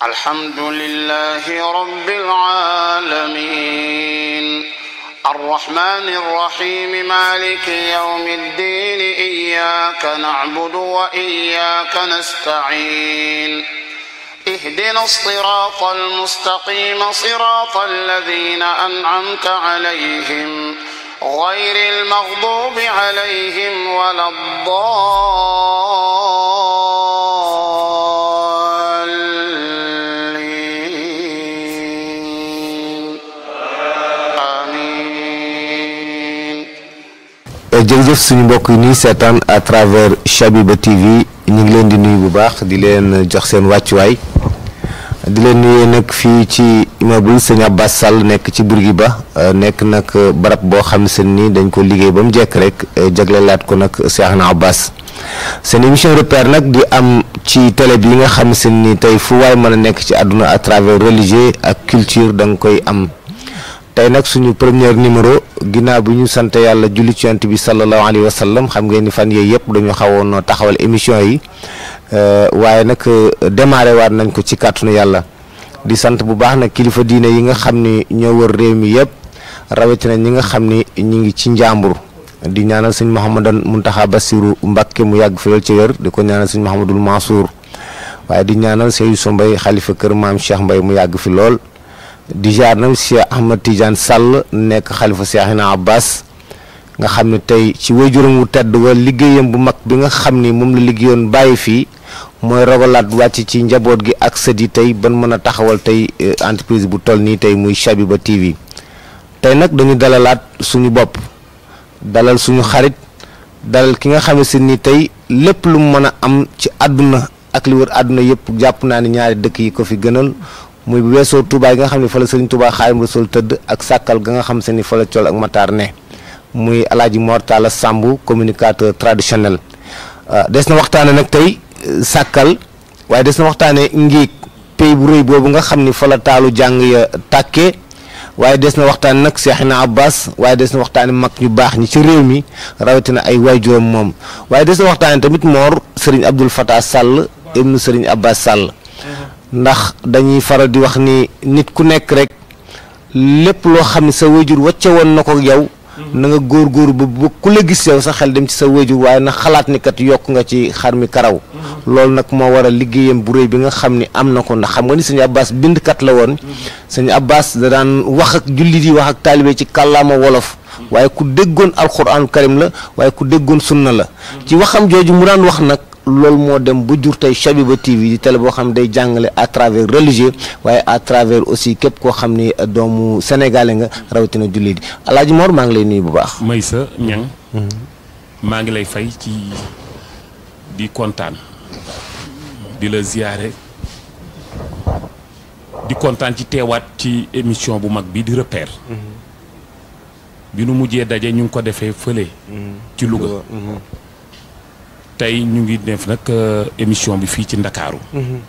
الحمد لله رب العالمين الرحمن الرحيم مالك يوم الدين إياك نعبد وإياك نستعين اهدنا الصراط المستقيم صراط الذين أنعمت عليهم غير المغضوب عليهم ولا الضالين آمين. jërëjëf suñu mbokk yi nii seetaan à travers Shabiba TV ñu ngi leen di nuyu bu baax di leen jox seen wàccuwaay di leen nuyu nag fii ci immeuble sëñ Abbas Sall nekk ci Bourguiba nekk nag barab boo xam ne nii dañ ko liggéey ba mu jekk rek jagleelaat ko nag Cheikhna Abbas seen émission repère nag di am ci télé bi nga xam ne nii tey fu waay mën a nekk ci àdduna à travers religieux ak culture da nga koy am. tey nag suñu premier numéro ginnaaw bi ñu sant yàlla julli ci yonent bi sallallahu alayhi wa sallam xam ngeen ni fan yooyu yëpp dañu xawoon taxawal émission yi waaye nag démarré waat nañ ko ci kàttanu yàlla di sant bu baax nag kilifa diine yi nga xam ni ñoo wër réew mi yëpp rawatina ñi nga xam ni ñu ngi ci njàmbur di ñaanal sëñ Mouhamadan Muntaxa Basiru Mbàkke mu yàgg fi lool ci wér di ko ñaanal sëñ Mouhamadul Mansour waaye di ñaanal Seydou Sow Mbaye xalifa kër maam Cheikh Mbaye mu yàgg fi lool. di jaar nag Cheikh Ahmad Tidiane Sall nekk xalifa Cheikhna Abbas nga xam ne tey ci waajuram wu tedd wa liggéeyam bu mag bi nga xam ni moom la liggéeyoon bàyyi fii mooy rogalaat wàcc ci njaboot gi ak sët yi tey ban mën a taxawal tey entreprise bu toll nii tey muy Shabiba TV tey nag dañu dalalaat suñu bopp dalal suñu xarit dalal ki nga xam ne si ni tey lépp lu mu mën a am ci àdduna ak li wër àdduna yëpp jàpp naa ni ñaari dëkk yi ko fi gënal muy bu weesoo Touba yi nga xam ne fa la Serigne Touba Xaadimu Rasuul tëdd ak sàkkal ga nga xam se ni fa la Col ak Matar ne muy Alaaji Mor Talla Samb communicateur traditionnel des na waxtaane nag tey sàkkal waaye des na waxtaane ngiig pays bu rëy boobu nga xam ni fa la taalu jàng ya tàkkee waaye des na waxtaane nag Cheikhna Abbas waaye des na waxtaane mag ñu baax ñi ci réew mi rawatina ay waajuram moom waaye des na waxtaane tamit Mor Serigne Abdoul Fattah Sall ibnu Serigne Abbas Sall ndax dañuy faral di wax ni nit ku nekk rek lépp loo xam ne sa wayjur wacce woon na ko yow na nga góor ba ku la gis yow sa xel dem ci sa wayjur waaye na xalaat ni kat yokk nga ci xar mi karaw loolu nag moo waral liggéeyam bu réy bi nga xam ni am na ko ndax xam nga ni sëñ Abbas bindkat la woon sëñ Abbas da daan wax ak jullit yi wax ak taalibe ci kàllaama wolof waaye ku déggoon alxuraanu karim la waaye ku déggoon sunna la ci waxam jooju mu daan wax nag loolu moo dem bu jur tey Shabiba TV di télé boo xam ne day jàngale à travers religieux waaye à travers aussi képp koo xam ni doomu sénégalais nga rawatina jullit yi Alaaji Mor maa ngi lay nuyu bu baax. Maysa Ñang maa ngi lay fay ci di kontaan di la ziyaare di kontaan ci teewaat ci émission bu mag bi di repère bi nu mujjee daje ñu ngi ko defee fële ci Louga tey ñu ngi def nag émission bi fii ci Ndakaaru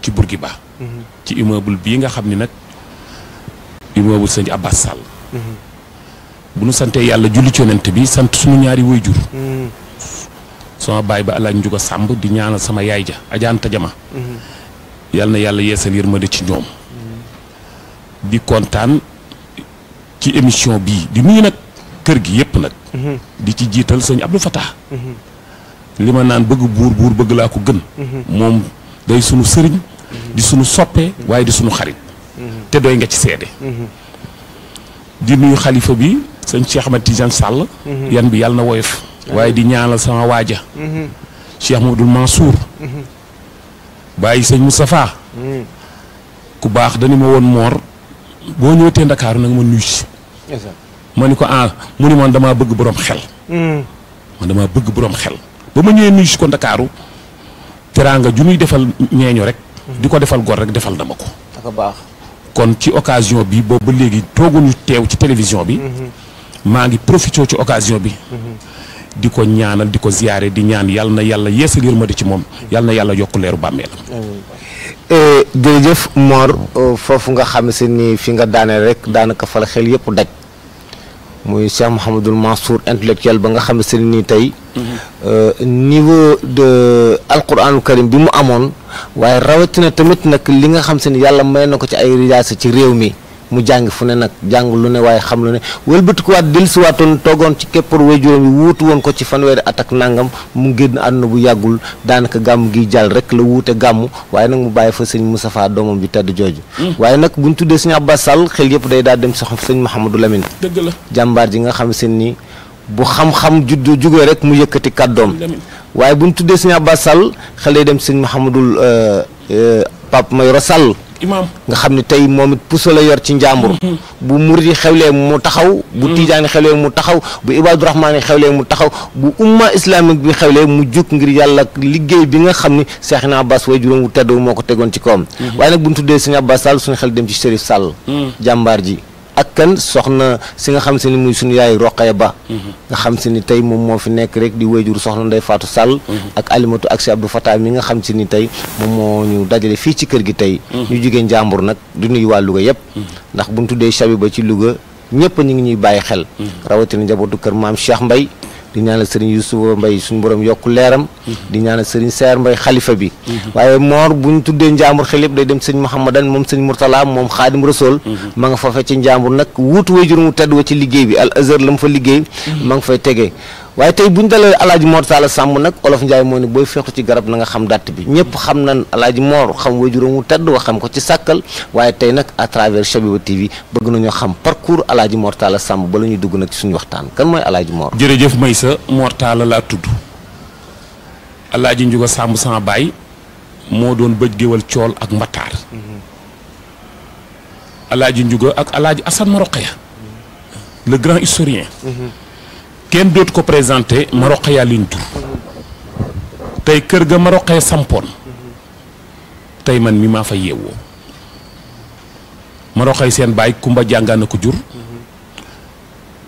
ci Bourguiba ci immeuble bii nga xam ni nag immeuble sëñ Abbas Sall bu nu santee yàlla julli ci yonent bi sant suñu ñaari waajur sama baay ba Alaaji Njuga Sàmb di ñaanal sama yaay ja ajaanta jama yàlla na yàlla yeesal yërmande ci ñoom di kontaan ci émission bii di nuyu nag kër gi yépp nag di ci jiital sëñ Abdou Fattah li ma naan bëgg buur bëgg laa ko gën moom day sunu sëriñ di sunu soppe waaye di sunu xarit te doy nga ci seede di nuyu xalifa bi sëñ Cheikh Ahmad Tidiane Sall yan bi yàlla na woyof waaye di ñaanal sama waaja Cheikh Mouhamadoul Mansour bàyyi sëñ Moustapha ku baax dañu ma woon Mor boo ñëwatee Ndakaaru nag ma nuyu si ma ni ko mu ni man damaa bëgg borom xel man damaa bëgg borom xel ba ma ñëwee nuyu si ko Ndakaaru teraanga ju ñuy defal ñeeño rek di ko defal gor rek defal dama ko dafa baax kon ci occasion bi boobu ba léegi tooguñu teew ci télévision bi maa ngi profité ci occasion bi di ko ñaanal di ko ziyaare di ñaan yàlla na yàlla yeesal yërmande ci moom yàlla na yàlla yokk leeru bàmmeelam jërëjëf Mor foofu nga xam si ni fi nga daaneel rek daanaka fa la xel yëpp daj muy Cheikh Mouhamadul Mansour intellectuel ba nga xam ne nii tey niveau de alquranu karim bi mu amoon waaye rawatina tamit nag li nga xam se ni yàlla may na ko ci ay rijaasa ci réew mi mu jàng fu ne nag jàng lu ne waaye xam lu ne wëlbatikuwaat dellusiwaatoon toogoon ci képpar way juróom yi wuutu woon ko ci fanweeri at ak nangam mu génn àdduna bu yàggul daanaka gàmm gi jàll rek la wuute gàmm waaye nag mu bàyyi fa sëñ Moustapha doomam bi tedd jooju waaye nag buñ tuddee sëñ Abbas Sall xel yëpp day daal dem sax sëñ Mouhamadou Lamine dëgg la jàmbaar ji nga xam seen ni bu xam-xam jugee rek mu yëkkati kàddoom waaye buñ tuddee sëñ Abbas Sall xel day dem sëñ Mouhamadou Pape Mayoro Sall imaam nga xam ne tey moom it puso la yor ci njàmbur bu murid yi xewlee mu taxaw bu tijaani xewlee mu taxaw bu ibaadu rahmaan yi xewlee mu taxaw bu umma islamique bi xewlee mu jóg ngir yàlla liggéey bi nga xam ni Seexna Abbas way juróom wu tedd moo ko tegoon ci kawam waaye nag bu ñu tuddee sëñ Abbas Sall suñu xel dem ci Chérif Sall jàmbaar ji ak kan soxna si nga xam se ni muy suñu yaay Roqaya Ba nga xam se ni tey moom moo fi nekk rek di wayjur soxna Ndey Faatu Sall ak Alimatu ak si Abdou Fatah mi nga xam se ni tey moom moo ñu dajale fii ci kër gi tey ñu jógee njàmbur nag di nuyu waa Louga yëpp ndax bu ñu tuddee Chabi ba ci Louga ñëpp ñu ngi ñuy bàyyi xel rawatina njabootu kër maam Cheikh Mbay di ñaanal sëriñ Youssoufa Mbay suñu borom yokku leeram di ñaanal sëriñ Seer Mbay xalifa bi waaye moor bu ñu tuddee njàmbur xel yëpp day dem sëñ Mouhamadan moom sëñ Mourtala moom Xaadim Rasool ma nga foofee ci njàmbur nag wuutu way juróom mu tedd wa ci liggéey bi Al Azhar la mu fa liggéey ma nga fay tegee waaye tey bu ñu dalee alaaji Mor Talla Samb nag olof Njaay moo ne booy feexu ci garab na nga xam dàtt bi ñëpp xam nañ alaaji Mor xam way juróom mu tedd wa xam ko ci sàkkal waaye tey nag à travers Chabiba TV bëgg nañoo xam parcours alaaji Mor Talla Samb ba la ñuy dugg nag ci suñu waxtaan kan mooy alaaji Mor. jërëjëf Maysa Mor Talla laa tudd alaaji Njuga Samb sama baay moo doon bëj géwal cool ak mbataar alaaji Njuga ak alaaji Assane Maroqaya le grand historien kenn dootu ko présenté Maroqaya liñ tur tey kër ga Maroqaya sampoon tey man mi maa fa yeewoo Maroqaya seen baay Kumba jàngaan na ko jur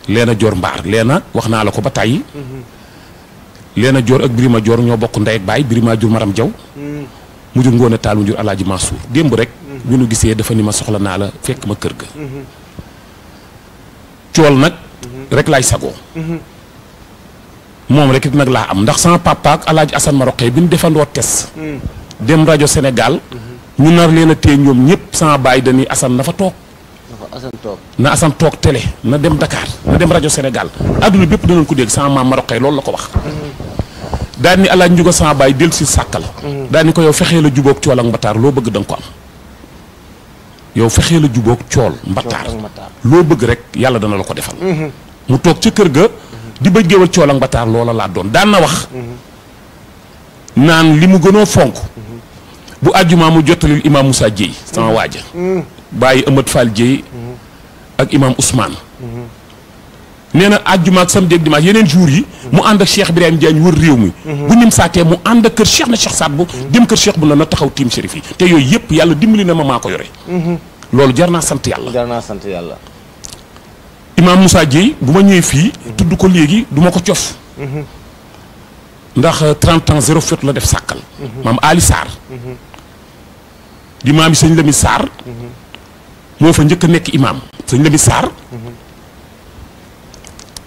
Leena Joor Mbaar Leena wax naa la ko ba tàyyi Leena Joor ak Birima Joor ñoo bokk ndey ak baay Birima jur Maram Jaw mu jur Ngoone Taal mu jur Alaaji Mansour démb rek bi nu gisee dafa ni ma soxla naa la fekk ma kër ga cool nag rek laay sagoo moom rek nag laa am ndax sama papa ak Alaaji Assane Maroqaya bi ñu defandoo tes dem rajo Sénégal ñu nar leen a téye ñoom ñëpp sama baay dañuy Assane na fa toog na Assane toog télé na dem Dakar na dem rajo Sénégal adduna bépp danañ ko dégg sama maam Maroqaya loolu la ko wax daal ni Alaaji Njuga sama baay del si sàkkal daal ni ko yow fexee la jubóog cool ak mbataar loo bëgg da nga ko am yow fexee la jubóog cool mbataar loo bëgg rek yàlla dana la ko defal mu toog ca kër ga di bëj géwal cool ak mbataar loola laa doon daan na wax naan li mu gënoo fonk bu àjjumaa mu jottalil imaam Moussa Dieye sama waaja bàyyi Amad Fall Dieye ak imaam Ousmane nee na àjjuma ak samedi ak dimanche yeneen jours yi mu ànd ak Cheikh Ibrahima Diagne wër réew mi bu nim saatee mu ànd ak kër Cheikh na Cheikh Saad bu dem kër Cheikh bu na taxaw tiim Chérif yi te yooyu yëpp yàlla dimbali na ma maa ko yore loolu jar naa sant yàlla imaam Moussa Dieye bu ma ñëwee fii tudd ko léegi du ma ko cof ndax 30 ans zéro faute la def sàkkal maam Ali Sarr di maam yi sëñ Lami Sarr moo fa njëkk a nekk imaam sëñ Lami Sarr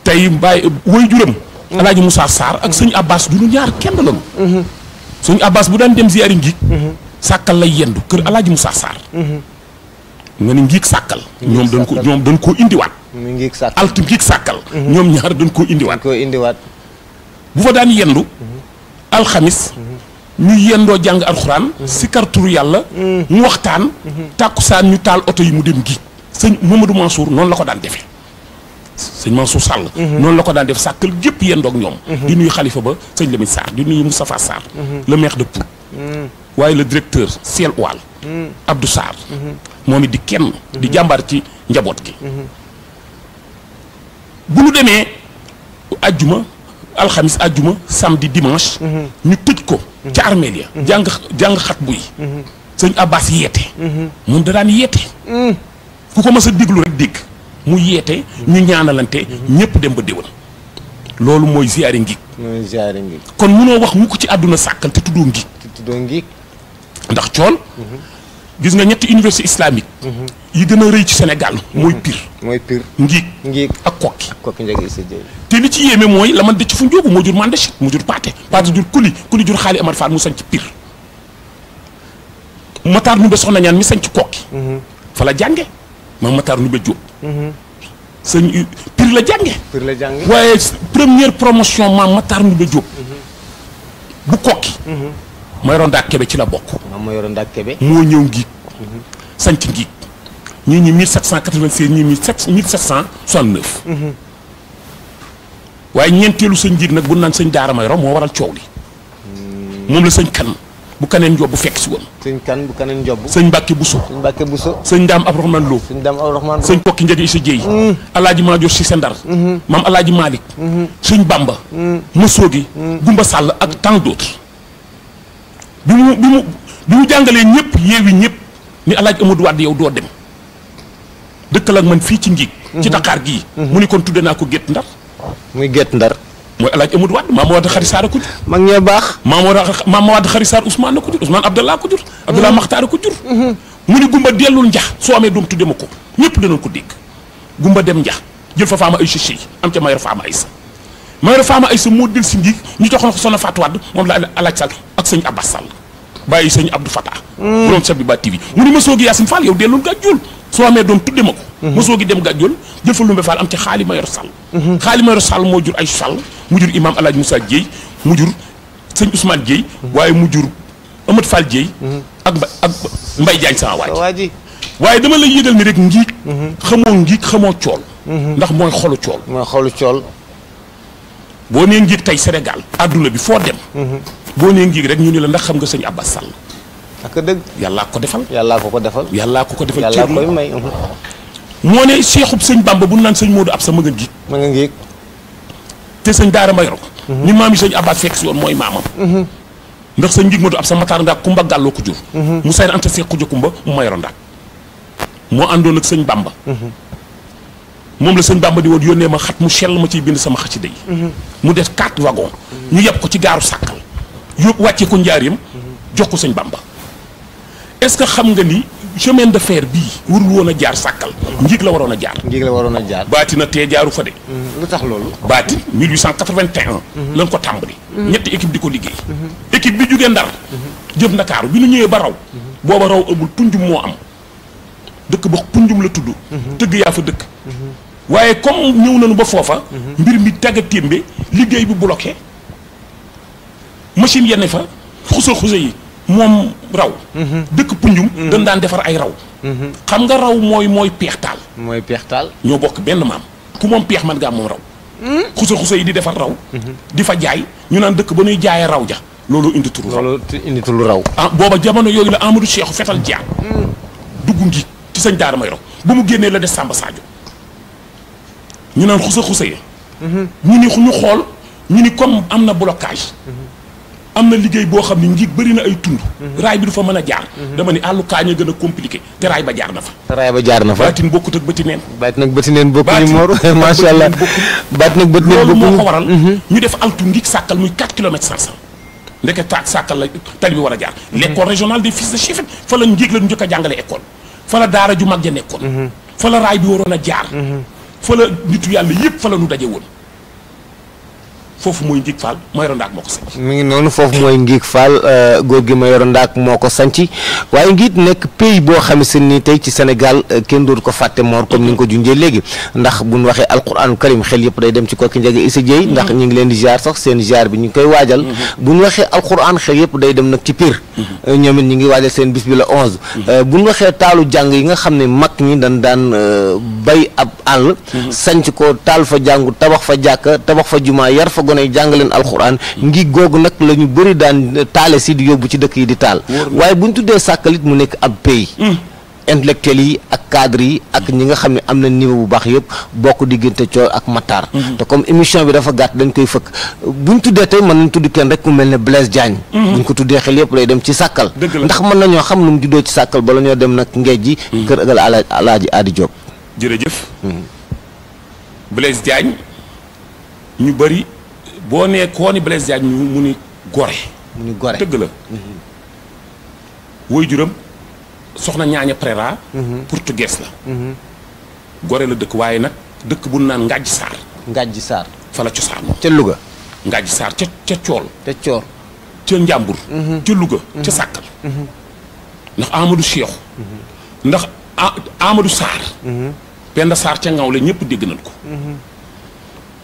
tey bàyyi woy juram Alaaji Moussa Sarr ak sëñ Abbas du ñu ñaar kenn lañu sëñ Abbas bu daan dem ziyaari ngiig sàkkal lay yendu kër Alaaji Moussa Sarr nga ni ngiig sàkkal ñoom dañ koo indiwaat altu ngiig sàkkal ñoom ñaar dañ koo indiwaat bu fa daan yendu alxamis ñu yendoo jàng alxuraan sikar turu yàlla mu waxtaan tàkkusaan ñu taal oto yi mu dem ngiig sëñ Mamadou Mansour noonu la ko daan defee sëñ Mansour Sall noonu la ko daan def sàkkal gépp yendoog ñoom di nuyu xalifa ba sëñ Lamine Sarr di nuyu Moustapha Sarr le maire de Pout waaye le directeur Ciel Oual Abdou Sarr moom it di kenn di jàmbaar ci njaboot gi bu ñu demee ajjuma alxamis ajjuma samedi dimanche ñu tëj ko ca armeel ya jàng xat buy sëñ Abbas yeete moom da daan yeete ku ko mës a déglu rek dégg mu yeete ñu ñaanalante ñëpp dem ba déwén loolu mooy ziyaari ngiig kon munoo wax mu ko ci àdduna sàkkal te tuddoo ngiig ndax cool gis nga ñetti université islamique yi gën a rëy ci Sénégal mooy Pire Ngiig ak Kokki Ndiaga Issa Dieye te li ci yéeme mooy la man de ci fu njóobu moo jur Mandachit mu jur Paate jur Kuli jur Xaali Amar Fall mu sañ ci Pire Matar Nube soxna ñaan mi sañ ci Kokki fa la jànge maam Matar Nube Diop sëñ Pire la jànge waaye première promotion maam Matar Nube Diop bu Kokki Mayoro Ndak Kebe ci la bokk Mayoro Ndak Kebe moo ñëw Ngiig sañ ci Ngiig ñii 1796 ñii 1769 waaye ñeenteelu sëñ Ngiig nag bu naan sëñ Daara Mayoro moo waral coow li moom la sëñ kan bu kaneen njob bu fekk si woon sëñ kan bu kaneen njob sëñ Mbàkke Buso sëñ Ndaam Abdourahmane Lo sëñ Kokki Ndiaga Issa Dieye alaaji Maajoor Si Ndar maam alaaji Malick sëñ Bamba Masoogi Gumba Sàll ak tant d'autres bi mu jàngalee ñëpp yeewi ñëpp ni alaaji Amadou Wade yow doo dem dëkkal ak man fii ci Ngiig ci Dakar gii mu ni kon tudde naa ko Gétt Ndar muy Gétt Ndar mooy alaaji Amadou Wade maam Wade Xari Saar a ko jur mag ñee baax maam Wade Xari Saar Ousmane a ko jur Ousmane Abdallah ko jur Abdallah Maxtaar a ko jur mu ni Gumba dellul njax soo amee doom tudde ma ko ñëpp danañ ko dégg Gumba dem njax jël fa Faama Aysa Sey am ca Mayoro Faama Aysa moo del si Ngiig ñu joxoon ko Soxna Fatou Wade moom la alaaj Sall ak sëñ Abbas Sall bàyyi sëñ Abdou Fatah borom Sabbi Ba TV mu ni Masoogi Yaasin Fall yow dellul gàjjool soo amee doom tudde ma ko Masoogi dem gàjjool jël fa Lumbe Fall am ca Xaali Mayoro Sall Xaali Mayoro Sall moo jur ay Sall mu jur imam Alaaji Moussa Dieye mu jur sëñ Ousmane Dieye waaye mu jur Amadou Fall Dieye ak Mbay Jaañ sama waaj waaye dama lay yëgal ni rek Ngiig xamoo cool ndax mooy xolu cool boo nee Ngiig tey Sénégal adduna bi foo dem boo nee Ngiig rek ñu ni la ndax xam nga sëñ Abbas Sall ak dëgg yàllaa ko defal yàllaa ko defal yàllaa koy may moo ne seexub sëñ Bamba bu naan sëñ Modou Absa ma nga Ngiig te sëñ Daara Mayoro ni maam yi sëñ Abbas fekk si woon mooy maamam ndax sëñ Ngiig Modou Absa Matar Ndak Kumba Gàlloo ko jur mu sayr anta seex xuja Kumba mu Mayoro Ndak moo àndoon ak sëñ Bamba moom la sëñ Bamba di woon yónnee ma xat mu sell ma ciy bind sama xasida yi mu def 4 wagon ñu yeb ko ci gaaru Sàkkal yóbbu wàccee ko Njaaréem jox ko sëñ Bamba est-ce que xam nga ni chemin de fer bii warul woon a jaar Sàkkal Ngiig la waroon a jaar baati na tee jaaru fa de lu tax loolu baati 1881 lañ ko tàmbali ñetti équipe di ko liggéey équipe bi jógee Ndar jëf Ndakaaru bi ñu ñëwee ba raw booba raw amul punjum moo am dëkk ba punjum la tudd tëgg yaa fa dëkk waaye comme ñëw nañu ba foofa mbir mi tagga témbe liggéey bi bloqué machine yenn fa xusa yi moom raw dëkk punjum dañ daan defar ay raw xam nga raw mooy peextaal ñoo bokk benn maam ku moom peex man ngaa moom raw xusa yi di defar raw di fa jaay ñu naan dëkk ba ñuy jaayee raw ja loolu indi turu raw booba jamono yooyu la Amadou Cheikhou fetal jaar dugg Ngiig ci sëñ Daara Mayoro ba mu génnee la des Samba Sadio ñu naan xusa yi ñu xool ñu ni comme am na blocage am na liggéey boo xam ne Ngiig bëri na ay tund raay bi du fa mën a jaar dama ni àllu kaañ a gën a compliqué te raay ba jaar na fa baatin bokkut ak bëti neen bokkuñu Mor macha allah baatin ak bëti neen loolu moo ko waral ñu def altu Ngiig Sàkkal muy 4 kilomètres 500 ndeke Sàkkal la tali bi war a jaar l'école régionale des fils de Chifet fa la Ngiig la njëkk a jàngale école fa la daara ju mag ja nekkoon fa la raay bi waroon a jaar fa la nitu yàlla yëpp fa la nu daje woon foofu mooy Ngiig Fall Mayoro Ndak moo ko sanc mi ngi noonu foofu mooy Ngiig Fall góor gi Mayoro Ndak moo ko sanc waaye Ngiig nekk pays boo xam ni tey ci Sénégal kenn dootu ko fàtte Mor comme ni nga ko junjee léegi ndax bu ñu waxee alquranu karim xel yëpp day dem ci Kokki Ndiaga Issa Dieye ndax ñu ngi leen di ziar sax seen ziar bi ñu ngi koy waajal bu ñu waxee alquran xel yëpp day dem nag ci Pire ñoom it ñu ngi waajal seen bis bi la 11 bu ñu waxee taalu jàng yi nga xam ne mag ñi daan bay ab àll sanc ko taal fa jàngu tabax fa jàkka tabax fa jumaa yar fa gone jàngaleen alxuraan Ngiig googu nag la ñu bëri daan taale si di yóbbu ci dëkk yi di taal waaye bu ñu tuddee Sàkkalit mu nekk ab pays intellectuels yi ak cadre yi ak ñi nga xam ne am na niveau bu baax yëpp bokk diggante Coor ak Matar te comme émission bi dafa gàtt dañ koy fëkk bu ñu tuddee tey mën nañ tudd kenn rek ku mel ne Blaise Diagne bu ñu ko tuddee xel yëpp lay dem ci Sàkkal ndax mën nañoo xam nu mu juddoo ci Sàkkal bala ñoo dem nag Ngeej ji kër ëgal Alaaji Adi Diop jërëjëf Blaise Diagne ñu bëri boo nee koo ni Blaise Diagne mu ni gore mu ni gore dëgg la woy juram soxna ñaaña Prera portugais la Gorée la dëkk waaye nag dëkk bu naan Ngàjj Saar Ngàjj Saar fa la cosaanoo ca Louga Ngàjj Saar ca Cool ca Coor ca Njàmbur ca Louga ca Sàkkal ndax Amadou Cheikh ndax Amadou Sarr Penda Sarr ca Ngawle ñëpp dégg nañ ko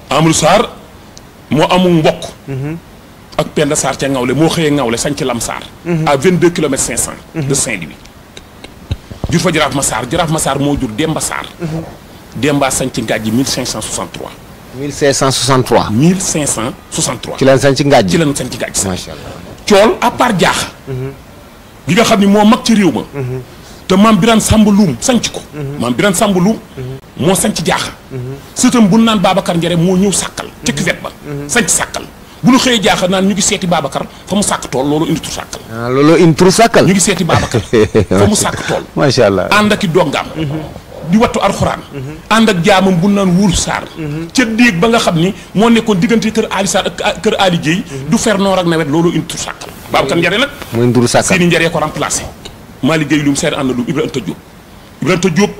Amadou Sarr moo amul mbokk ak Penda Sarr ca Ngawle moo xëyee Ngawle sañ ci Lam Sarr à 22 kilomètres 500 de Saint-Louis jur fa Jaraaf Ma Sarr moo jur Demba Sarr Demba sañ ci Ngàjj 1563 1563 1563 ci leen sañ ci Ngàjj ci leen sañ ci Ngàjj macha allah Cool à part Jaaxa gi nga xam ni moo mag ci réew ma te maam Birane Samba Loum sanc ko maam Birane Samba Loum moo sanc Jaaxa sëtam bu naan Babacar Njare moo ñëw Sàkkal ca kivet ba sanc Sàkkal bu ñu xëyee Jaaxa naan ñu ngi seeti Babacar fa mu sàkk tool loolu indi tur Sàkkal loolu indi tur Sàkkal ñu ngi seeti Babacar fa mu sàkk tool macha allah ànd ak i dongaam di wattu alxuraan ànd ak jaamam bu naan Wuur Sarr ca déeg ba nga xam ni moo nekkoon diggante kër Ali Sarr ak kër Ali Guèye du fer noor ak nawet loolu indi tur Sàkkal Babacar Njare nag mooy tur Sàkkal seeni Njare ko remplacé Malick Gueye Loum seer ànd Loum Ibrahima Anta Diop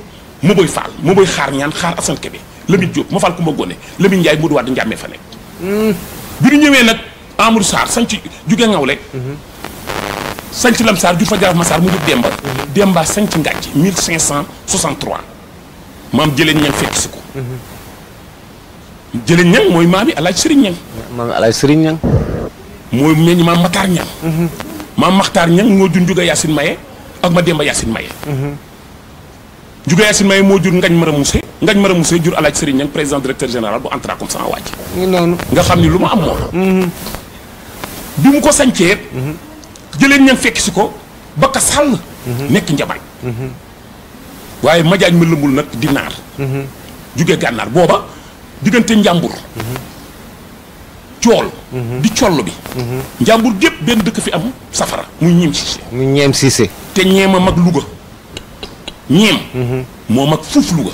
moo boy Fall moo boy xaar ñaan xaar Assane Kébé Lamine Diop ma Fall Kumba Gone Lamine Ndiaye Modou Wade Njàmmee fa nekk bi ñu ñëwee nag Amadou Sarr sañ ci jugee Ngawle sañ ci Lam Sarr jur fa Jaraaf Ma Sarr mu jur Demba Demba sañ ci Ngàjj 1563 maam Jëleen Ñang fekk si ko Jëleen Ñang mooy maam yi Alaaji Sëriñ Ñang maam Alaaji Sëriñ Ñang mooy meññ maam Matar Ñang maam Maxtaar Ñang moo jur Njuga Yaasin Maye ak ma Demba Yaasin Maye Njuga Yaasin Maye moo jur Ngañ Mara Moussé Ngañ Mara Moussé jur Alaaji Sëriñ Ñang président directeur général bu Antra comme sama wàcc ngi noonu nga xam ni lu ma am moom bi mu ko sañcee Jëleen Ñang fekk si ko ba ka sàll nekk njabaay waaye Madiagne ma lëmbul nag di naar jugee gànnaar booba diggante Njàmbur Cool di Collo bi Njàmbur gépp benn dëkk fi am safara muy Ñeem Cissé mu Ñeem Cissé te ñeema mag Louga ñeem moo mag fuuf Louga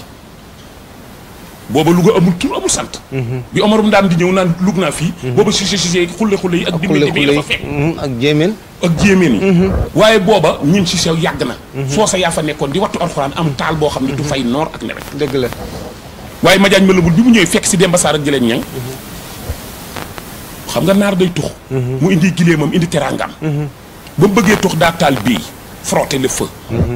booba Louga amul tur amul sant bi Omarum Ndaam di ñëw naan lug naa fii booba Cissé xulle yi ak dimbi bi dafa fekk ak jéemeen yi waaye booba Ñeem Cissé yàgg na soosa yaa fa nekkoon di wattu alxuraan am taal boo xam ne du fay noor ak nawet dëgg la waaye Madiagne ma lëmbul bi mu ñëwee fekk si Demba Sarr ak Jëleen Ñang xam nga naar day tux mu indi gileemam indi teraangam ba mu bëggee tux daa taal bii frotter le feu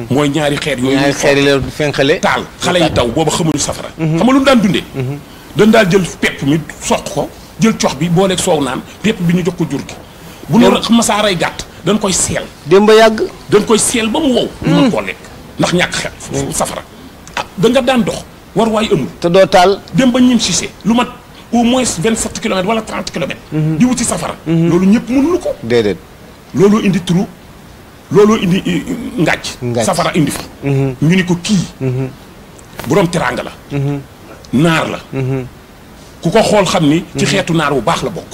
mooy ñaari xeer yooyu ñaari xeer yi la fenqale taal xale yi taw booba xamuñu safara xam nga lu mu daan dundee dañ daal jël pepp mi soq ko jël cox bi booleeg soow naan pepp bi ñu jox ko jur gi bu ñu masaa rey gàtt dañ koy seel démb yàgg dañ koy seel ba mu wow ñu mën koo lekk ndax ñàkk xel safara ah da nga daan dox war waay amul te doo taal dem ba Ñeem Cissé lu mat au moins 27 kilomètres wala 30 kilomètres di wuti safara loolu ñëpp mënuñu ko déedéet looloo indi turu looloo indi Ngàjj safara indi fa ñu ni ko kii boroom teraanga la naar la ku ko xool xam ni ci xeetu naar bu baax la bokk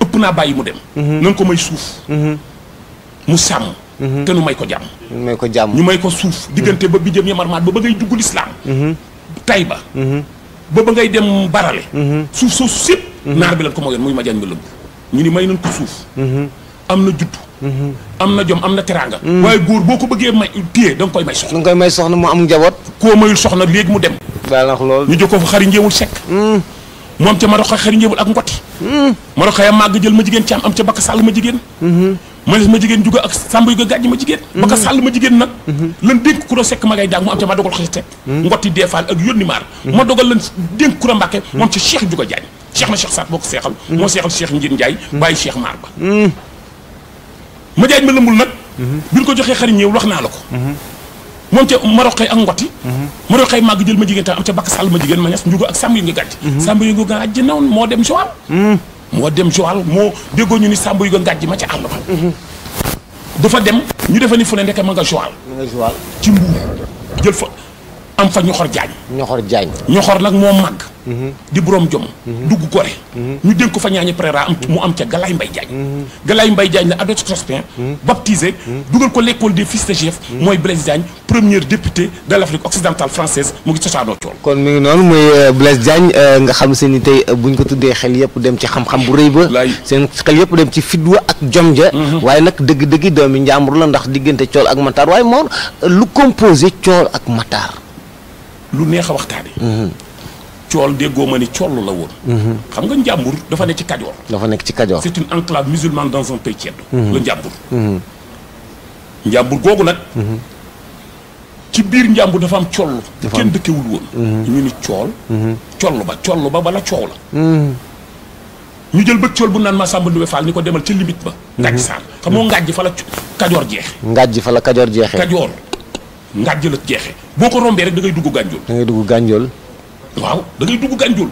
ëpp naa bàyyi mu dem nañ ko may suuf mu sàmm te nu may ko jàmm ñu may ko suuf diggante ba bi jëm yamarmaat ba ngay dugg lislaam tay ba ba ngay dem barale suuf soosu sépp naar bi lañ ko mayoon muy Madiagne ma lëmb ñu ni may nañ ko suuf am na judd am na jom am na teraanga waaye góor boo ko bëggee may téye da nga koy may soxna mu am njaboot koo mayul soxna léegi mu dem daanax loolu ñu jokkoo fa xari njéewul sekk moom ca Maroc xari njéewul ak ngoti Maroc ya màgg jël ma jigéen ci am ca bakka sàll ma jigéen ma jigéen juga ak sàmba yu ga gàjj ma jigéen bakka sàll ma jigéen nag lan dénk kuro sekk ma ngay daag mu am ca ma dogal xosite ngoti deefaal ak yónni maar ma dogal lan dénk kuro Mbàkke moom ca Cheikh juga jaañ Cheikh na Cheikh Saat boo ko seexal moo seexal Cheikh Njir Njaay bàyyi Cheikh maar ba Madiagne ma lëmbul nag bi ñu ko joxee xari ñëw wax naa la ko moom ca maroqee ak ngoti maroqee màgg jël ma jigéen tam am ca bakk sàll ma jigéen ma ñes njugo ak sàmb yu nga gàjj sàmb yu nga gàjj nawoon moo dem Joal moo déggoo ñu ni sàmb yu nga gàjj ma ca àll ba dafa dem ñu defa ni fu ne ndeke ma nga Joal ci Mbuur jël fa am fa ñoxor jaañ. ñoxor nag moo màgg. di borom jom. dugg gore. ñu dénk ko fa ñaañi préra mu am ca Galaye Mbaye Diagne. Galaye Mbaye Diagne la adote Jospin baptisé dugal ko l'école des fils de chef. mooy Blaise Diagne premier député de l'Afrique occidentale française mu ngi cosaanoo cool. kon mi ngi noonu muy Blaise Diagne nga xam si ni tey buñ ko tuddee xel yëpp dem ci xam-xam bu rëy ba. seen xel yëpp dem ci fidwa ak jom ja. waaye nag dëgg-dëgg doomi njàmbur la ndax diggante cool ak Matar waaye moom lu composé cool ak Matar. lu neex a waxtaane cool déggoo ma ni coll la woon. xam nga njàmbur dafa nekk ci Kajoor. c'est une enclave musulmane dans un pays ceddo. la njàmbur. njàmbur googu nag. ci biir njàmbur dafa am coll. kenn dëkkewul woon. ñu ni cool. coll ba bala coow la. ñu jël bëgg cool bu naan Massamba Ndoumbe Fall ni ko demal ca limite ba. Ngàjj Saar xam moo Ngàjj fa la Kajoor jeexe. Kajoor Ngàjj la jeexe boo ko rombee rek da ngay dugg Gànjool. waaw da ngay dugg Gànjool.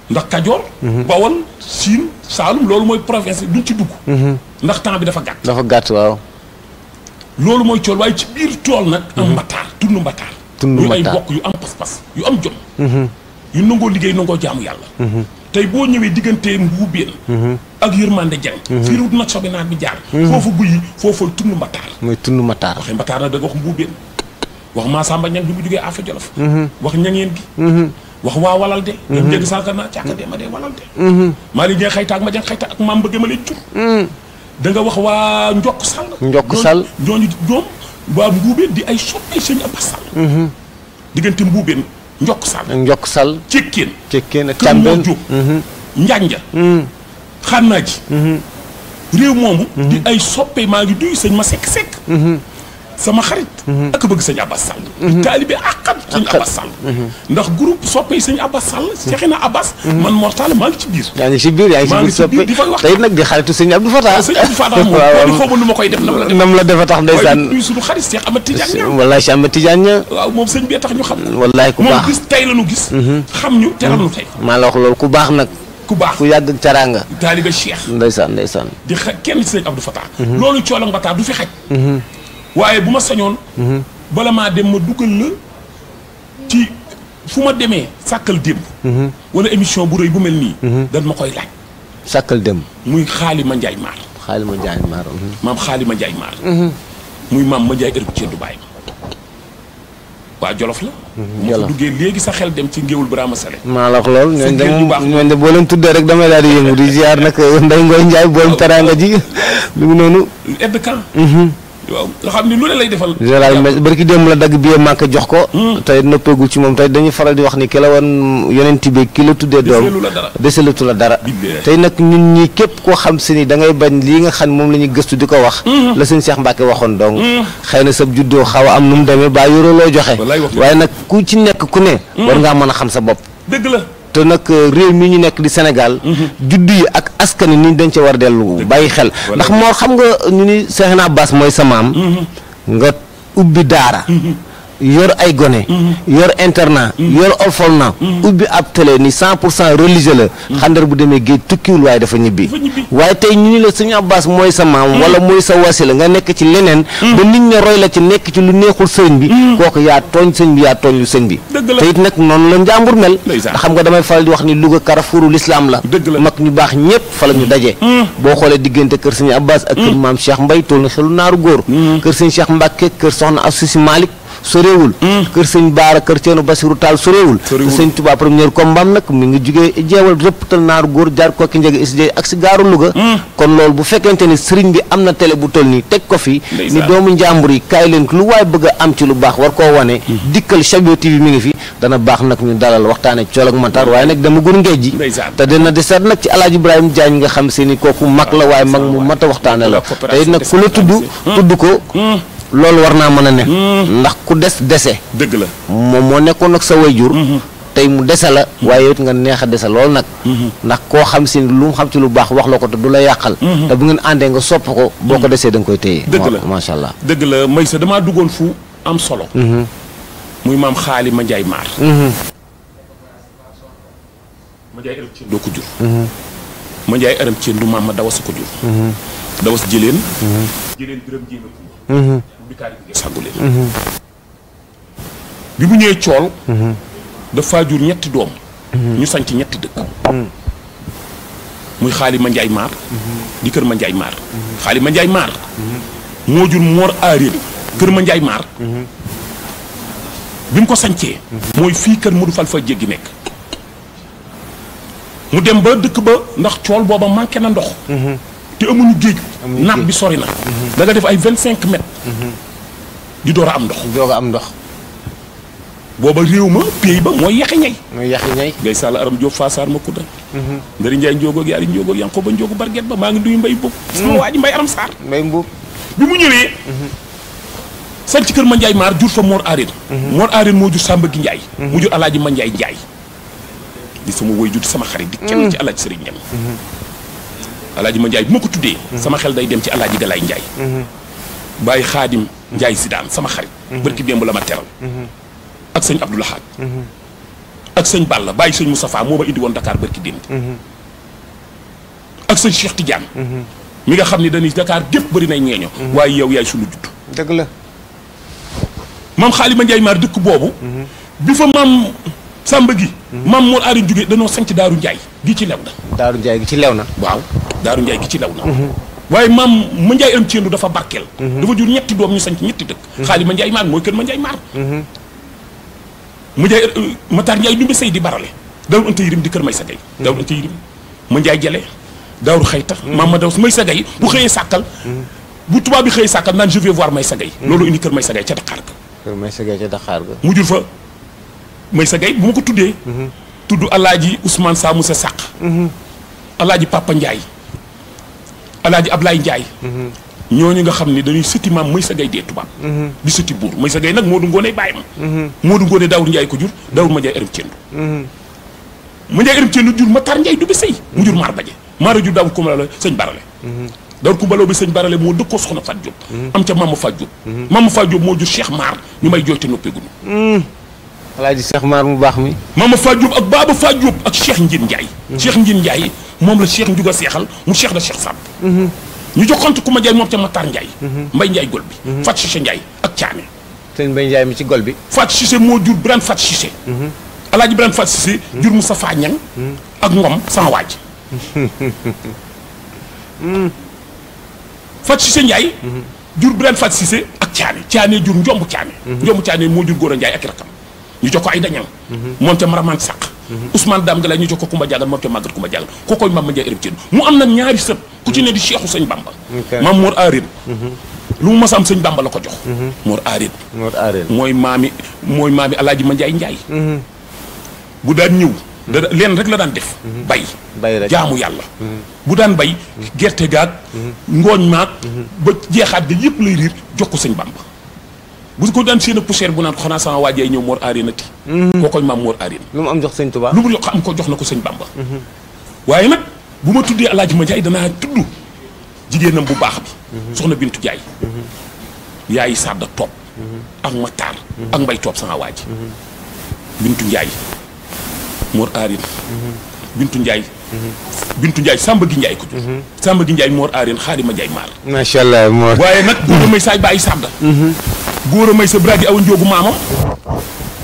ndax Kajoor. Bawol Siin Saalum loolu mooy province duñ ci dugg. ndax temps bi dafa gàtt. waaw. loolu mooy cool waaye ci biir tool nag. am Matar tund Matar. yu ay bokk yu am pas-pas yu am jom. yu nangoo liggéey nangoo jaamu yàlla. tey boo ñëwee diggante Mbuubeen. ak Yërmande Jeng. fii route nationale bi jaar. foofu guyi foofu tund Matar. mooy tund Matar. waxee Matar nag da nga wax Mbuubeen. wax Massamba Ñang bi mu jógee Afa Jolof. wax ñangeen gi. wax waa walal de. ñoom jéggi sànq naa càkk de ma dee walal de. maa ngi xayta ak ma jàng xayta ak maam bëgg ma leen jur. da nga wax waa Njokk Sall. ñooñu ñoom waa Mbuubeen di ay soppay sëñ Abbas Sall. diggante Mbuubeen Njokk Sall. Cekkeen ak Càmbeen Jóob. Njanja. Xannaa ji. réew moomu. di ay soppe maa ngi duy sëñ ma sekk. sama xarit. ak bëgg sëñ Abbas Sall. taalibe àqam sëñ Abbas Sall. ndax groupe soppe yi sëñ Abbas Sall. Seexina Abbas. man Mortala maa ngi ci biir. yaa ngi ci biir soppe di fay wax tey nag di xaritu sëñ Abdou Fatah. sëñ Abdou Fatah moom boo di xawma lu ma koy def nam la defa tax ndeysaan. waaye suñu xarit Cheikh Ahmed Tidiane Niang. wallaay Cheikh Ahmed Tidiane Niang. waaw moom sëñ bee tax ñu xam. wallaay ku baax moom gis tey la ñu gis. xam ñu teral ñu tey. maa la wax loolu ku baax nag. ku yàgg ak teraanga. taalibe Cheikh. ndeysaan. di kenn ci sëñ Abdou Fatah. loolu cool ak Matar du fi xaj. waaye bu ma sañoon. bala maa dem ma dugal la ci fu ma demee sàkkal démb. wala émission bu rëy bu mel nii. dan ma koy laaj. sàkkal démb. muy Xaalima Njaay Maar. maam Xaalima Njaay Maar. muy maam ma Njaay ërëb ci Dubaay. waa Jolof la. moo fa duggee léegi sa xel dem ci ngéwul Birama Sale. maa la wax lool ñooñu de boo leen tuddee rek damay daal di yëngu di ziar nag Ndeye Ngoy Ndiaye borom teraanga ji lu mu noonu. aide camp. waaw nga xam ni lu ne lay defal. barki démb la dagg bi màkk jox ko. tey noppeegul ci moom tey dañuy faral di wax ni ki la woon yonent bi ki la tuddee doom deselatu la dara. tey nag ñun ñi képp koo xam si ni da ngay bañ lii nga xam moom la ñuy gëstu di ko wax. la sëñ Cheikh Mbacke waxoon donc. xëy na sab juddoo xaw a am nu mu demee ba yoroo loo joxe. waaye nag ku ci nekk ku ne. war ngaa mën a xam sa bopp. dëgg la. te nag réew mi ñu nekk di Sénégal. juddu yi ak askan ni dañ ca war dellu bàyyi xel. ndax moo xam nga ñu ni Seexna Abbas mooy sa maam. nga ubbi daara. yor ay gone. yor internat. yor orphelinat. ubbi ab télé ni 100% religieux la. xandar bu demee géej tukkiwul waaye dafa ñibbi. waaye tey ñu ni la sëñ Abbas mooy sa maam. wala mooy sa wasila nga nekk ci leneen. ba nit ñi roy la ci nekk ci lu neexul sëñ bi. kooku yaa tooñ sëñ bi yaa tooñ lu sëñ bi. te it nag noonu la njàmbur mel. ndax xam nga damay faral di wax ni Louga Carrefouru l'islam la. mag ñu baax ñëpp fa la ñu daje. boo xoolee diggante kër sëñ Abbas ak kër maam Cheikh Mbay toll na xelu naaru góor. kër sëñ Cheikh Mbacke kër soxna Assusi Malick soreewul. kër sëñ Baara kër Ceerno Basiru Taal soreewul. kër sëñ Touba premier combat nag mi ngi jugee jeewal rëpptal naaru góor jaar kokki njëge isjey ak si gaaru Louga. kon loolu bu fekkente ni sëriñ bi am na télé bu toll nii teg ko fi. ni doomu njàmbur yi kaay leen lu waay bëgg a am ci lu baax war koo wane. dikkal Chabio TV mi ngi fi dana baax nag ñu dalal waxtaane cool ak Matar waaye nag dama gur ngeej ji te dina deseet nag ci Alaaji Ibrahima Diagne nga xam se ni kooku mag la waaye mag mu mat a waxtaane la te it nag ku la tudd ko loolu war naa mën a ne ndax ku dese dëgg la moom moo nekkoon nag sa wayjur tey mu dese la waaye it nga neex a dese loolu nag ndax koo xam si lu mu xam ci lu baax wax la ko te du la yàqal te bu ngeen àndee nga sopp ko boo ko desee da nga koy téye dëgg la macha allah dëgg la may sa damaa duggoon fu am solo muy maam xaali ma njaay maar ma njaay ërëm ceen doo ko jur ma njaay ërëm ceen du maam ma dawas ko jur dawas jëleen biram jéema ko bikaari bi sàggu leen bi mu ñëwee cool dafa jur ñetti doom ñu sanc ñetti dëkk muy xaali ma njaay maar di kër ma njaay maar xaali ma njaay maar moo jur moor aaréen kër ma njaay maar bi mu ko sancee mooy fii kër Modou Fall fa jéggi nekk mu dem ba dëkk ba ndax cool booba manqué na ndox te amuñu géej napp bi sori na da nga def ay 25 mètres di door a am ndox booba réew ma pays ba mooy yaxi ñay ngay sàll aram Jóob faasaar ma kudda ndari njaay njóogoog yaari njóogoog yanko ba njóogu barget ba maa ngi duy mbay boobu sama waa ji mbay aram saar mbay mbuub bi mu ñëwee sanc kër ma njaay maar jur fa moor aaréen moor aaréen moo jur sàmba gi njaay mu jur alaaji ma njaay njaay di sama woy jur sama xarit di kenn ci alaaji sëriñ ñam alaaji ma njaay bu ma ko tuddee sama xel day dem ci alaaji galaay njaay bàyyi xaadim njaay sidaan sama xarit barki démb la ma teral ak sëñ Abdou Lahad ak sëñ Balla bàyyi sëñ Moustapha moo ma indi woon Dakar barki démb ak sëñ Cheikh Tidiane mi nga xam ne dañuy Dakar gépp bëri nay ñeeño waaye yow yaay sunu judd dëgg la maam xaali ma njaay maar dëkk boobu bi fa maam sàmba gi maam Mor Aaréen jógee dañoo sanc daaru njaay gi ci lew na daaru njaay gi ci lew na waaw daaru njaay gi ci lew na waaye maam ma njaay am ceendu dafa barkeel dafa jur ñetti doom ñu sanc ñetti dëkk xaali ma njaay maar mooy kër ma njaay maar ma njaay Matar Njaay dumbe sëy di barale daawul ënta yirim di kër may sa gay daawul ënta yirim ma njaay jale daawul xëyta maam ma daw may sa gay bu xëyee sàkkal bu tubaab bi xëyee sàkkal naan je vais voir may sa gay loolu indi kër may sa gay ca Dakar ga kër may sa gay ca Dakar ga mu jur fa may sa gay bu ma ko tuddee tudd alaaji Ousmane Sa Moussa Sàq alaaji Papa Njaay alaaji Ablaye Njaay ñooñu nga xam ne dañuy sëti maam may sa gay dee tubaab di sëti buur may sa gay nag moo du ngoonee bàyyi ma moo du ngoonee daawul njaay ko jur daawul ma njaay ërëm cendu ma njaay ërëm cendu jur Matar Njaay du bi sëy mu jur maar baje maara jur daawul kumbalo sëñ barale daawul kumbalo bi sëñ barale moo dëkkoo soxna Fat Diop am ca Mama Fat Diop Mama Fat Diop moo jur Cheikh Maar ñu may jooy te noppeegunu alaaji Cheikh Maar mu baax mi Mama Fat Diop ak Baba Fat Diop ak Cheikh Njin Njaay Cheikh Njin Njaay moom la Cheikh Njuga seexal mu Cheikh da Cheikh Samb ñu joxante ku ma Njaay moom ca Matar Njaay Mbay Njaay gol bi Fat Cissé Njaay ak Caane sëñ Mbay Njaay mi ci gol bi Fat Cissé moo jur Birane Fat Cissé alaaji Birane Fat Cissé jur Moustapha Ñang ak Ngom sama waaj Fat Cissé Njaay jur Birane Fat Cissé ak Caane jur Njomb Caane moo jur Góora Njaay ak rakam ñu jox ko ay dañam moom ca Maraman Sàq Ousmane Dame Galaye ñu jox ko Kumba Jàngal moom ca Màggat Kumba Jàngal kookoy maam ma Njaay ërëm Cendu mu am nag ñaari sët ku ci ne di Cheikhu sëñ Bamba maam Mor Aaréen lu mu mas am sëñ Bamba la ko jox Mor Aaréen mooy maami alaaji ma Njaay Njaay bu daan ñëw leen rek la daan def bay rek jaamu yàlla bu daan bay gerte gaag ngooñ maag ba jeexaat ga yëpp lay riir jox ko sëñ Bamba bu ko daan seen poussière bu naan ko xanaa sama waajay ñëw Mor Aaréen ati koo koy maam Mor Aaréen lu mu am jox sëñ Tuubaa lu mu am ko jox na ko sëñ Bamba waaye nag bu ma tuddee alaaji ma Njaay danaa tudd jigéenam bu baax bi soxna Bintu Njaay yaayi Sadda Toob ak Matar ak Mbay Toob sama waaji Bintu Njaay Mor Aaréen Bintu Njaay Samba gi Njaay ko jur Samba gi Njaay Mor Aaréen Xaadima Njaay maar macha allah Mor waaye nag góor a may saay bàyyi Sadda góor a may sa bragi awa njoogu maamam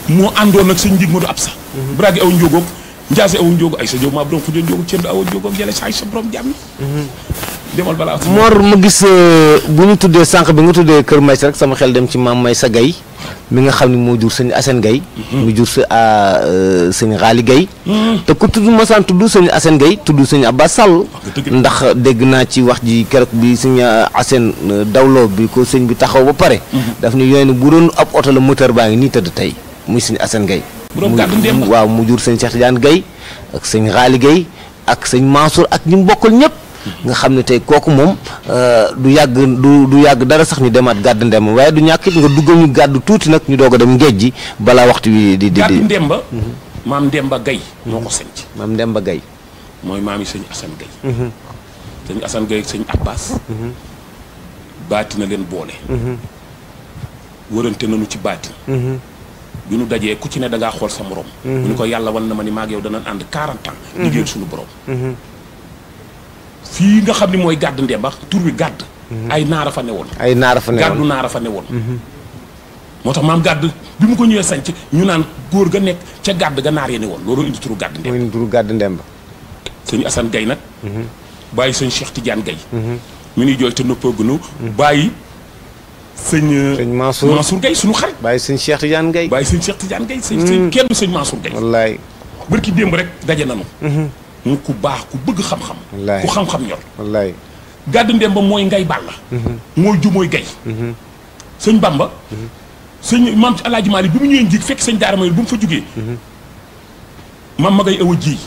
moo àndoon nag sëñ njig ma du ab sa bragi awa njoogoog njaase awa njoogu ay sa jow maa borom fu jee njoogu cënd awa njoogoog jële saay sa borom jàmm demal balaa Mor ma gis bu ñu tuddee sànq bi nga tuddee Kër Maysa rek sama xel dem ci maam Maysa Gay mi nga xam ne moo jur sëñ Assane Gay mu jur sëñ Xaali Gay te ku tudd masaan tudd sëñ Assane Gay tudd sëñ Abbas Sall ndax dégg naa ci wax ji keroog bi sëñ Assane dawloo bi ko sëñ bi taxaw ba pare daf ni yooyu ne bu doon ab oto la moteur baa ngi nii tëdd tey muy sëñ Assane Gay waaw mu jur sëñ Cheikh Tidiane Gay ak sëñ Xaali Gay ak sëñ Mansour ak ñi mu bokkal ñëpp nga xam ne tey kooku moom du yàgg dara sax ñu demaat gàdd ndemba waaye du ñàkk it nga duggal ñu gàddu tuuti nag ñu doog a dem géej gi balaa waxtu wi di gàddu ndemba maam Ndemba Gay moo ko sanc maam Ndemba Gay mooy maam yi sëñ Assane Gay sëñ Assane Gay ak sëñ Abbas baati na leen boole wërante nañu ci baati bi ñu dajee ku ci ne da ngaa xool sa morom bu ñu ko yàlla wan na ma ni maag yow danañ ànd 40 ans liggéeyal suñu borom fii nga xam ne mooy gàdd Ndemba tur wi gàdd ay naara fa newoon gàddu naara fa newoon moo tax maam gàdd bi mu ko ñëwee sanc ñu naan góor ga nekk ca gàdd ga naar yéene woon loolu indi turu gàdd ndemba. mooy turu gàdd ndemba. sëñ Assane Gaye nag. bàyyi sëñ Cheikh Tidiane Gaye. mi ngi jooy te noppagunu. bàyyi sëñ Mansour Gaye suñu xarit. bàyyi sëñ Cheikh Tidiane Gaye. bàyyi sëñ Cheikh Tidiane Gaye. sëñ kenn sëñ Mansour Gaye. wallaay. bërki démb rek daje nanu. mu ku baax ku bëgg xam-xam. wallaay ku xam-xam ñor. wallaay. gàdd ndemba mooy ngay bàlla. mooy ju mooy gay. sëñ Bamba. sëñ maam Alaaji Maalik bi mu ñëwee njiig fekk sëñ Daara Mayel bu mu fa jógee. maam ma ngay awa ji.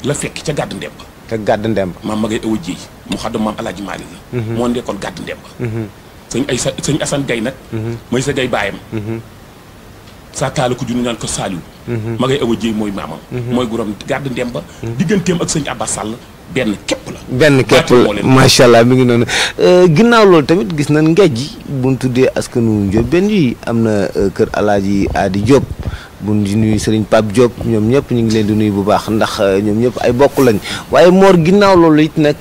la fekk ca gàdd ndemba. te gàdd ndemba. maam ma ngay awa ji mu xaddam maam Alaaji Maalik la. moo nekkoon gàdd ndemba. sëñ Assane Gaye nag. mooy sa gay baayam. saa kaala ko junni naan ko Saliou. ma ngay awa ji mooy maamam. mooy guram gàdd ndemba. digganteem ak sëñ Abba Sall benn képp la. benn képp la macha allah mi ngi noonu ginnaaw loolu tamit gis nañ ngejj bu ñu tuddee askanu Ndiobène yi am na kër Alaaji Adi Diop bu ñu nuyu Serigne Pape Diop ñoom ñëpp ñu ngi leen di nuyu bu baax ndax ñoom ñëpp ay bokk lañ waaye Mor ginnaaw loolu it nag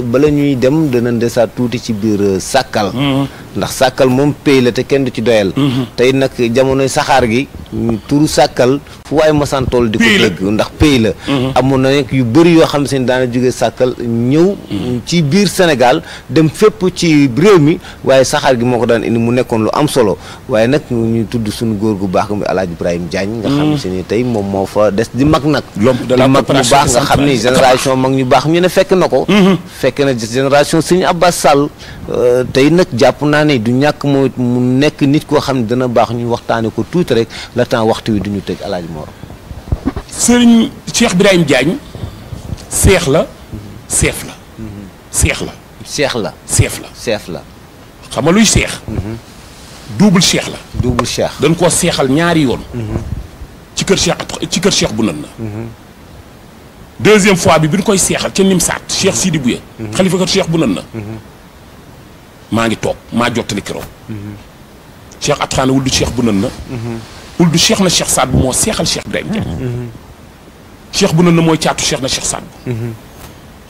bala ñuy dem danañ desaat tuuti ci biir Sàkkal ndax Sàkkal moom pay la te kenn du ci doyal tey nag jamonoy saxaar gi turu Sàkkal fu waaye masaan toll di ko dégg ndax pay la amoon na nekk yu bëri yoo xam ne daana jógee Sàkkal ñëw ci biir Sénégal dem fépp ci réew mi waaye saxaar gi moo ko daan indi mu nekkoon lu am solo waaye nag ñu tudd suñu góor gu baax muy Alaaji Ibrahima Diagne nga xam ne tey moom moo fa des di mag nag di mag mu baax nga xam ni génération mag ñu baax ñu ne fekk na ko fekk na génération Sëñ Abbas Sall tey nag jàpp naa ne du ñàkk moo mu nekk nit koo xam ne dana baax ñu waxtaane ko tuuti rek la temps waxtu wi duñu tëj Alaaji Mor sëriñ Cheikh Ibrahima Diagne seex la seef la seex la seex la seef la seef la xam nga luy seex double cheikh la double cheikh dañ koo seexal ñaari yoon ci kër cheikh bu nan na deuxième fois bi ñu koy seexal ca Nimsaat cheikh Sidi Bouye xalifa kër cheikh bu nan na maa ngi toog maa jottali keroog cheikh Atxaana wuldu cheikh bu nan na wuldu cheikh na cheikh Saad bu moo seexal cheikh Ibrahima Diagne cheikh bu nan na mooy caatu cheikh na cheikh Saad bu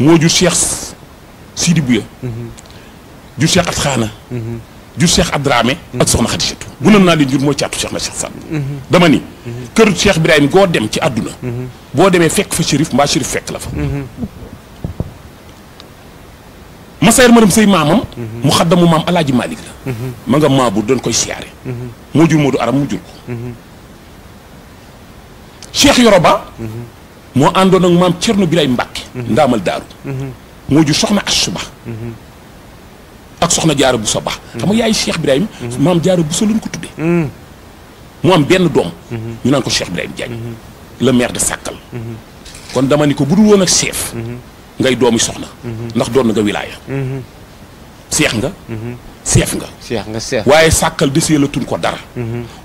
moo jur cheikh Sidi Bouye jur cheikh Atxaana jur Cheikh Abdramé ak soxna Xadijatu bu nan naa leen jur mooy caatu Cheikh na Cheikh Saad dama ni kër Cheikh Ibrahima goo dem ci àdduna boo demee fekk fa shérif mbaa shérif fekk la fa Massayer Maram Sey maamam mu xaddamu maam Alaaji Malick la ma nga maabur doon koy siyaare moo jur Moodu Aram mu jur ko Cheikh Yoroba moo àndoon ak maam Cerno Birahim Mbàkke ndaamal daaru moo jur soxna Asuba ak soxna Jaara Buso Ba xam nga yaay Cheikh Ibrahima maam Jaara Buso lañ ko tuddee mu am benn doom ñu naan ko Cheikh Ibrahima Diagne le maire de Sàkkal kon dama ni ko bu dul woon ak chef ngay doomi soxna ndax doon nga wilaaya seex nga seef nga seex nga seef waaye Sàkkal desee la tun ko dara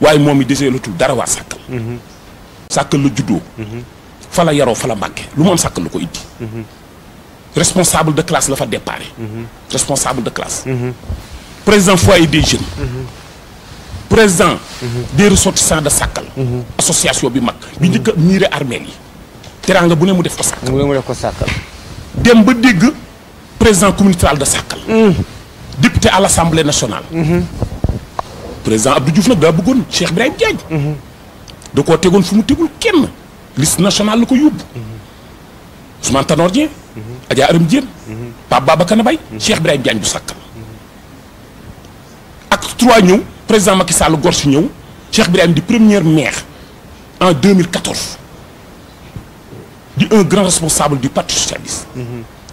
waaye moom i desee la tul dara waa Sàkkal Sàkkal la juddoo fa la yaroo fa la màgge lu mu am Sàkkal la ko indi responsable de classe la fa déparé responsable de classe président foyer des jeunes président des ressortissants de Sàkkal association bi mag bi njëkk a miire armeel yi teraanga bu ne mu def ko Sàkkal dem ba dégg président communautaire de Sàkkal député à l'Assemblée nationale président Abdou Diouf nag daa bëggoon Cheikh Ibrahima Diagne da koo tegoon fu mu tegul kenn liste nationale la ko yóbbu Ousmane Tanor Dieng Adja Aram Diène Pape Babacar Bay Cheikh Ibrahima Diagne bu Sàkkal ak 3 ñëw président Macky Sall gor si ñëw Cheikh Ibrahima di premier maire en 2014 di un grand responsable du parti socialiste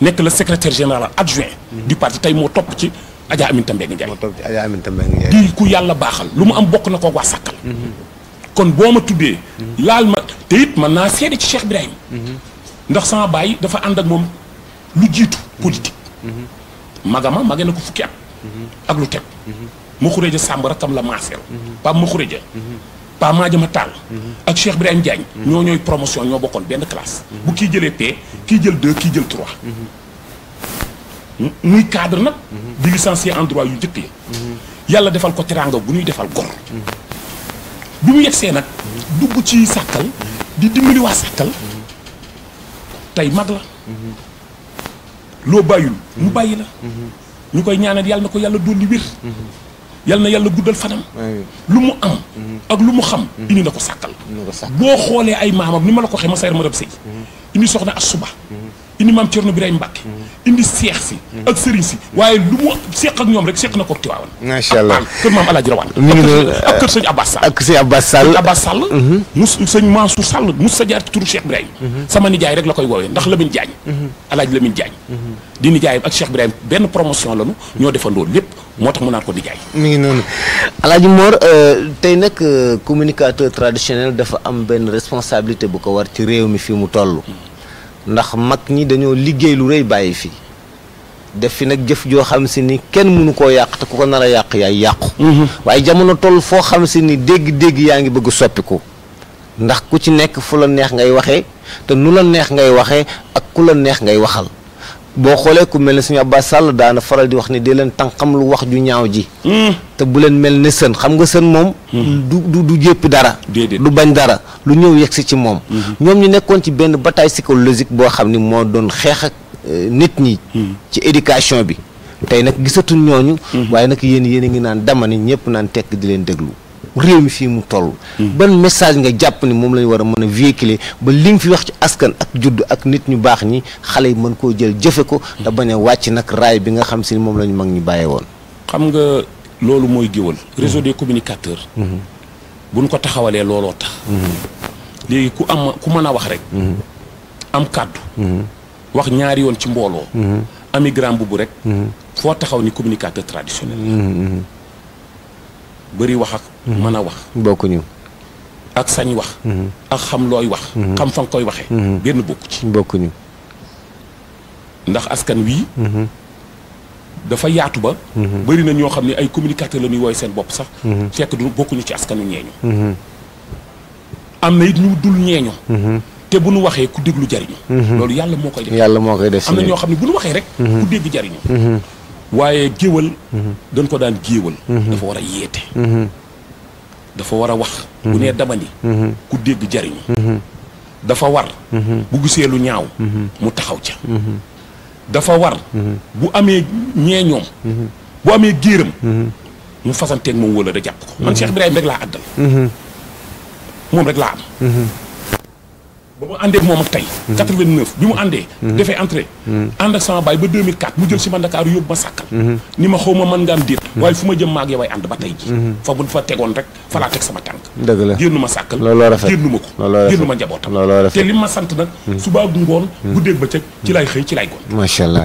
nekk le secrétaire général adjoint du parti tey moo topp ci Adja Aminata Mbengue Ndiaye di ku yàlla baaxal lu mu am bokk na ko waa Sàkkal kon boo ma tuddee laal ma te it man naa seede ci Cheikh Ibrahima ndax sama baay dafa ànd ak moom lu jiitu politique magama mage na ko fukki at ak lu teg ma xuréja sàmb rakkam la maaseel pa ma xuréja pa maajama taal ak Cheikh Ibrahima Diagne ñoo ñooy promotion ñoo bokkoon benn classe bu kii jëlee P kii jël 2 kii jël 3 muy cadre nag di licencié en droit yu njëkk ya yàlla defal ko teraanga bu ñuy defal gor bi mu yegsee nag dugg ci Sàkkal di dimbali waa Sàkkal tey mag la loo bàyyul mu bàyyi la ñu koy ñaanal yàlla na ko yàlla dolli wér yal na yàlla guddal fanam lu mu am ak lu mu xam indi na ko sàkkal boo xoolee ay maamam ni ma la ko waxee ma sayar ma rab sëy indi soxna Asuba indi maam Cerno Birahim Mbàkke indi seex si ak sëriñ si waaye lu mu seq ak ñoom rek seq na ko Tiwaawan macha allah kër maam Alaaji Rawaan mi ngi noonu ak kër sëñ Abbas Sall ak sëñ Abbas Sall sëñ Abbas Sall sëñ Mansour Sall mus sa jaar ci turu Cheikh Birahim sama nijaay rek la koy woowee ndax Lamine Diagne Alaaji Lamine Diagne di nijaayam ak Cheikh Birahim benn promotion lanu ñoo defandoo lépp moo tax mu naan ko nijaay mi ngi noonu Alaaji Mor tey nag communicateur traditionnel dafa am benn responsabilité bu ko war ci réew mi fii mu toll ndax mag ñi dañoo liggéey lu rëy bàyyi fi def fi nag jëf joo xam si ni kenn mënu koo yàq te ku ko nar a yàq yaay yàqu waaye jamono toll foo xam si ni dégg-dégg yaa ngi bëgg soppiku ndax ku ci nekk fu la neex ngay waxee te nu la neex ngay waxee ak ku la neex ngay waxal boo xoolee ku mel ne suñu Abbas Sall daana faral di wax ni di leen tànqam lu wax ju ñaaw ji te bu leen mel ne sën xam nga sën moom du jéppi dara du bañ dara lu ñëw yegsi ci moom ñoom ñu nekkoon ci benn bataille psychologique boo xam ni moo doon xeex ak nit ñi ci éducation bi tey nag gisatul ñooñu waaye nag yéen a ngi naan dama ni ñëpp naan tekk di leen déglu réew mi fii mu toll ban message nga jàpp ni moom lañu war a mën a véhiculer ba li nga fi wax ci askan ak judd ak nit ñu baax ñi xale yi mën koo jël jëfe ko te bañ a wàcc nag raay bi nga xam si ni moom la ñu mag ñi bàyyee woon xam nga loolu mooy géwal réseau des communicateurs buñ ko taxawalee looloo tax léegi ku mën a wax rek am kàddu wax ñaari yoon ci mbooloo ami grand bubu rek foo taxaw ni communicateur traditionnel bëri wax ak mën a wax bokkuñu ak sañ wax ak xam looy wax xam fa nga koy waxee benn bokku ci bokkuñu ndax askan wii dafa yaatu ba bëri na ñoo xam ne ay communicateur la ñuy wooy seen bopp sax fekk du bokkuñu ci askanu ñeeñu am na it ñu dul ñeeño te bu nu waxee ku déglu jariñu loolu yàlla moo koy def am na ñoo xam ne bu nu waxee rek ku dégg jariñu waaye géwal dañ ko daan géwal dafa war a yeete dafa war a wax bu nee dama ni ku dégg jariñu dafa war bu gisee lu ñaaw mu taxaw ca dafa war bu amee ñeeñoom bu amee géeram mu fasanteeg moom wala da jàpp ko man Cheikh Birahim rek laa àddal moom rek laa am ba mu àndee moom ak tey 89 bi mu àndee defee entrée ànd ak sama baay ba 2004 mu jël si ma Ndakaaru yóbbu ma sàkkal ni ma xaw ma mën nga am déet waaye fu ma jëm maag yow ay ànd ba tey ji fa bu fa tegoon rek fa laa teg sama tànk dëgg la génnu ma sàkkal looloo rafet génnu ma ko génnu ma njabootam te li ma sant nag suba ak ngoon bu dégg ba cëg ci lay xëy ci lay gon macha allah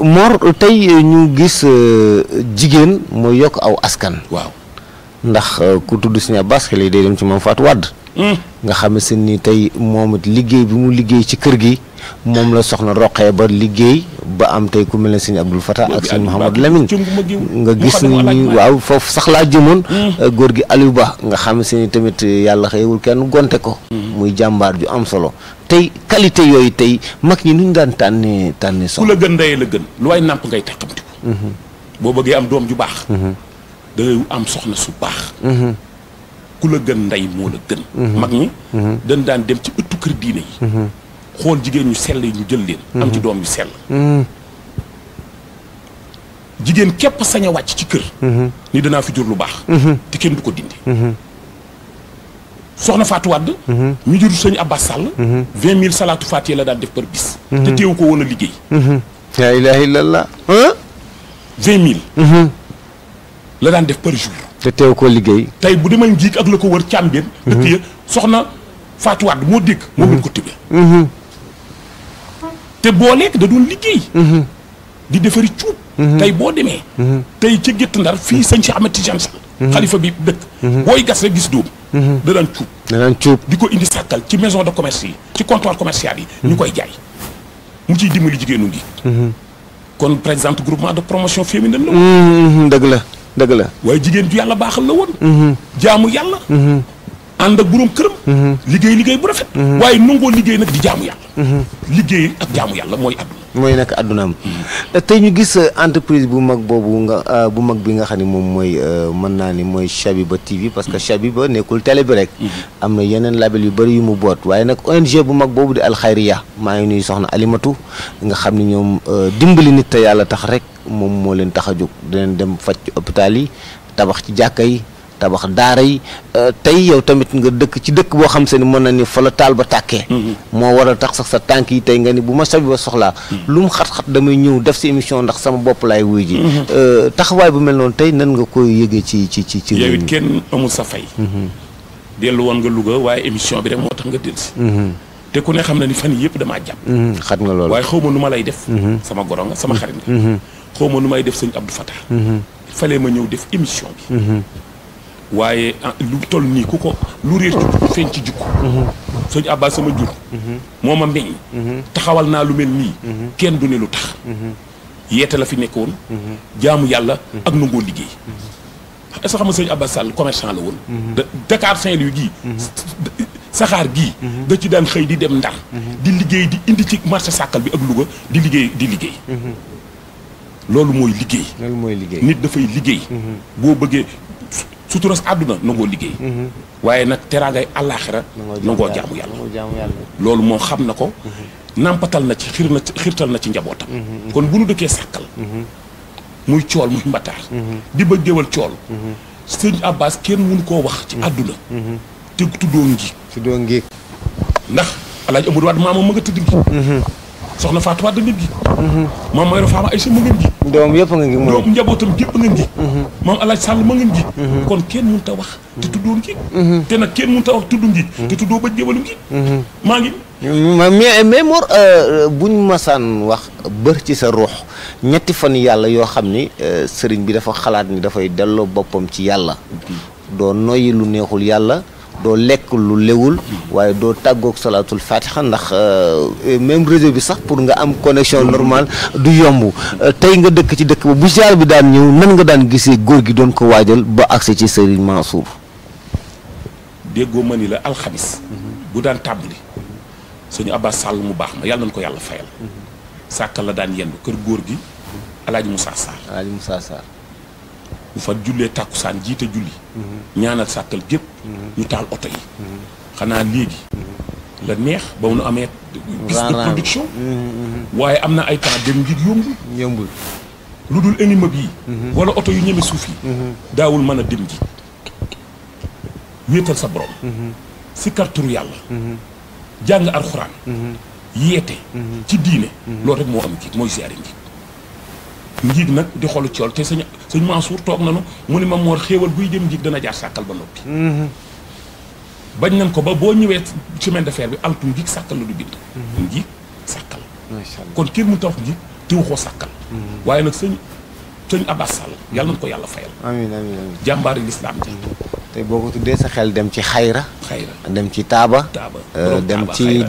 Mor tey ñu gis jigéen mooy yokk aw askan waaw ndax ku tudd Sëñ Abbas xel yi day dem ci Maam Fatou Wade nga xam ne ni tey moom it liggéey bi mu liggéey ci kër gi moom la soxna Roqee ba liggéey ba am tey ku mel ne sëñ Abdul Fatah ak sëñ Mouhamadou Lamine nga gis ni waaw foofu sax laa jëmoon góor gi Aliou Ba nga xam ne ni tamit yàlla xëyewul kenn gonte ko muy jàmbaar ju am solo tey qualité yooyu tey mag ñi nu ñu daan tànnee soxna ku la gën ndey la gën lu waay nàmp ngay teqamtiku boo bëggee am doom ju baax dangay am soxna su baax ku la gën ndey moo la gën mag ñi dañ daan dem ci ëttu kër diine yi xool jigéen ñu sell yi ñu jël leen am ci doom yu sell jigéen képp sañ a wàcc ci kër ni danaa fi jur lu baax te kenn du ko dindi soxna Fatou Wade ñu jur sëñ Abbas Sall 20 000 salaatu Faatiha la daan def par bis te teewu ko woon a liggéey laa ilaaha illallaah 20 000 la daan def par jour te teew koo liggéey tey bu demee njiig ak la ko wër càmbeen dëkk ya soxna Fatou Wade moo dégg moo gën ko tibbee te boo lekk da doon liggéey di defari cuub tey boo demee tey ca gétt Ndar fii sëñ Cheikh Ahmed Tidiane Sall xalifa bi dëkk booy gas rek gis dóom da daan cuub di ko indi sàkkal ci maison de commerce yi ci comptoir commercial yi ñu koy jaay mu ciy dimbali jigéenu ngi kon par exemple groupement de promotion féminine la dëgg la waaye jigéen ju yàlla baaxal la woon jaamu yàlla ànd ak boroom këram liggéey bu rafet waaye nangoo liggéey nag di jaamu yàlla liggéey ak jaamu yàlla mooy àdduna mooy nekk àddunaam tey ñu gis entreprise bu mag boobu nga bu mag bi nga xam ne moom mooy mën naa ni mooy Chabiba TV parce que Chabiba nekkul télé bi rek am na yeneen label yu bëri yu mu boot waaye nag ONG bu mag boobu di alxayriya maa ngi nuyu soxna Alimatu nga xam ne ñoom dimbali nit te yàlla tax rek moom moo leen tax a jóg dinañ dem faj ci hôpital yi tabax ci jàkka yi tabax daara yi tey yow tamit nga dëkk ci dëkk boo xam se ni mën na ni fa la taal ba tàkkee moo war a tax sax sa tànk yi tey nga ni bu ma sabi ba soxlaa lu mu xat-xat damay ñëw def si émission ndax sama bopp laay wuy ji taxawaay bu mel noonu tey nan nga koy yëgee ci yow it kenn amul sa fay dellu woon nga Louga waaye émission bi rek moo tax nga dellusi te ku ne xam na ni fan yii yëpp damaa jàpp xat nga loolu waaye xaw ma nu ma lay def sama goro nga sama xarit nga xaw ma nu may def sëñ Abdou Fatah falee ma ñëw def émission bi waaye lu toll nii ku ko lu réer ci feeñ ci jukko sëñ Abbas sama jur moo ma meññ taxawal naa lu mel nii kenn du ne lu tax yeete la fi nekkoon jaamu yàlla ak nangoo liggéey est-ce que xam nga sëñ Abbas Sall commerçant la woon Dakar Saint-Louis gii saxaar gii da ci daan xëy di dem Ndar di liggéey di indi ci marché Sàkkal bi ak Louga di liggéey loolu mooy liggéey nit dafay liggéey boo bëggee suturas àdduna nangoo liggéey waaye nag teraangay àllaaxira nangoo jaamu yàlla loolu moo xam na ko nampatal na ci xirtal na ci njabootam kon bu nu dëkkee Sàkkal muy cool muy mbataar di ba géwal cool sëñ Abbas kenn mënu koo wax ci àdduna te tuddoo ngi ndax Alaaji Amadou Wade maama ma nga tëdd ngi soxna Fatou Wade nga ngi maam Mayoro Fama Aïssa ma nga ngi doom yëpp nga ngi doom njabootam yëpp nga ngi maam Alaaji Sall ma nga ngi kon kenn mënut a wax te tuddoo ngi te nag kenn mënut a wax tudd ngi te tuddoo ba géwalu ngi maa ngi mais Mor buñ masaan wax bër ci sa ruux ñetti fan yàlla yoo xam ni sëriñ bi dafa xalaat ni dafay delloo boppam ci yàlla doo noyyi lu neexul yàlla doo lekk lu lewul waaye doo tàggoog salaatul fatiha ndax même réseau bi sax pour nga am connexion normale du yomb tey nga dëkk ci dëkk ba bu jaar bi daan ñëw nan nga daan gisee góor gi doon ko waajal ba agsi ci sëriñ Mansour déggoo ma ni la alxamis bu daan tàmbali sëñ Abbas Sall mu baax ma yàlla nañu ko yàlla fayal Sàkkal la daan yendu kër góor gi Alaaji Moussa Sarr bu fa jullee tàkkusaan jiite julli ñaanal Sàkkal gépp ñu taal oto yi xanaa léegi la neex ba mu nu amee gis de production waaye am na ay temps dem ngir yombul lu dul immeuble yi wala oto yu ñeme suuf yi daawul mën a dem ji wéetal sa borom sikkar turu yàlla jàng alxuraan yeete ci diine loolu rek moo am njiit mooy siyaare njiit nag di xolu cool te sëñ Mansour toog nanu mu ne ma Mor xéewal buy dem njiit dana jaar Sàkkal ba noppi bañ nañ ko ba boo ñëwee chemin de fer bi altu njiit Sàkkal la du bind njiit Sàkkal kon kenn mënut a wax njiit te waxoo Sàkkal waaye nag sëñ Abbas Sall yàlla nañ ko yàlla fayal amiin jàmbaari lislaam ja tey boo ko tuddee sa xel dem ci xayra dem ci taaba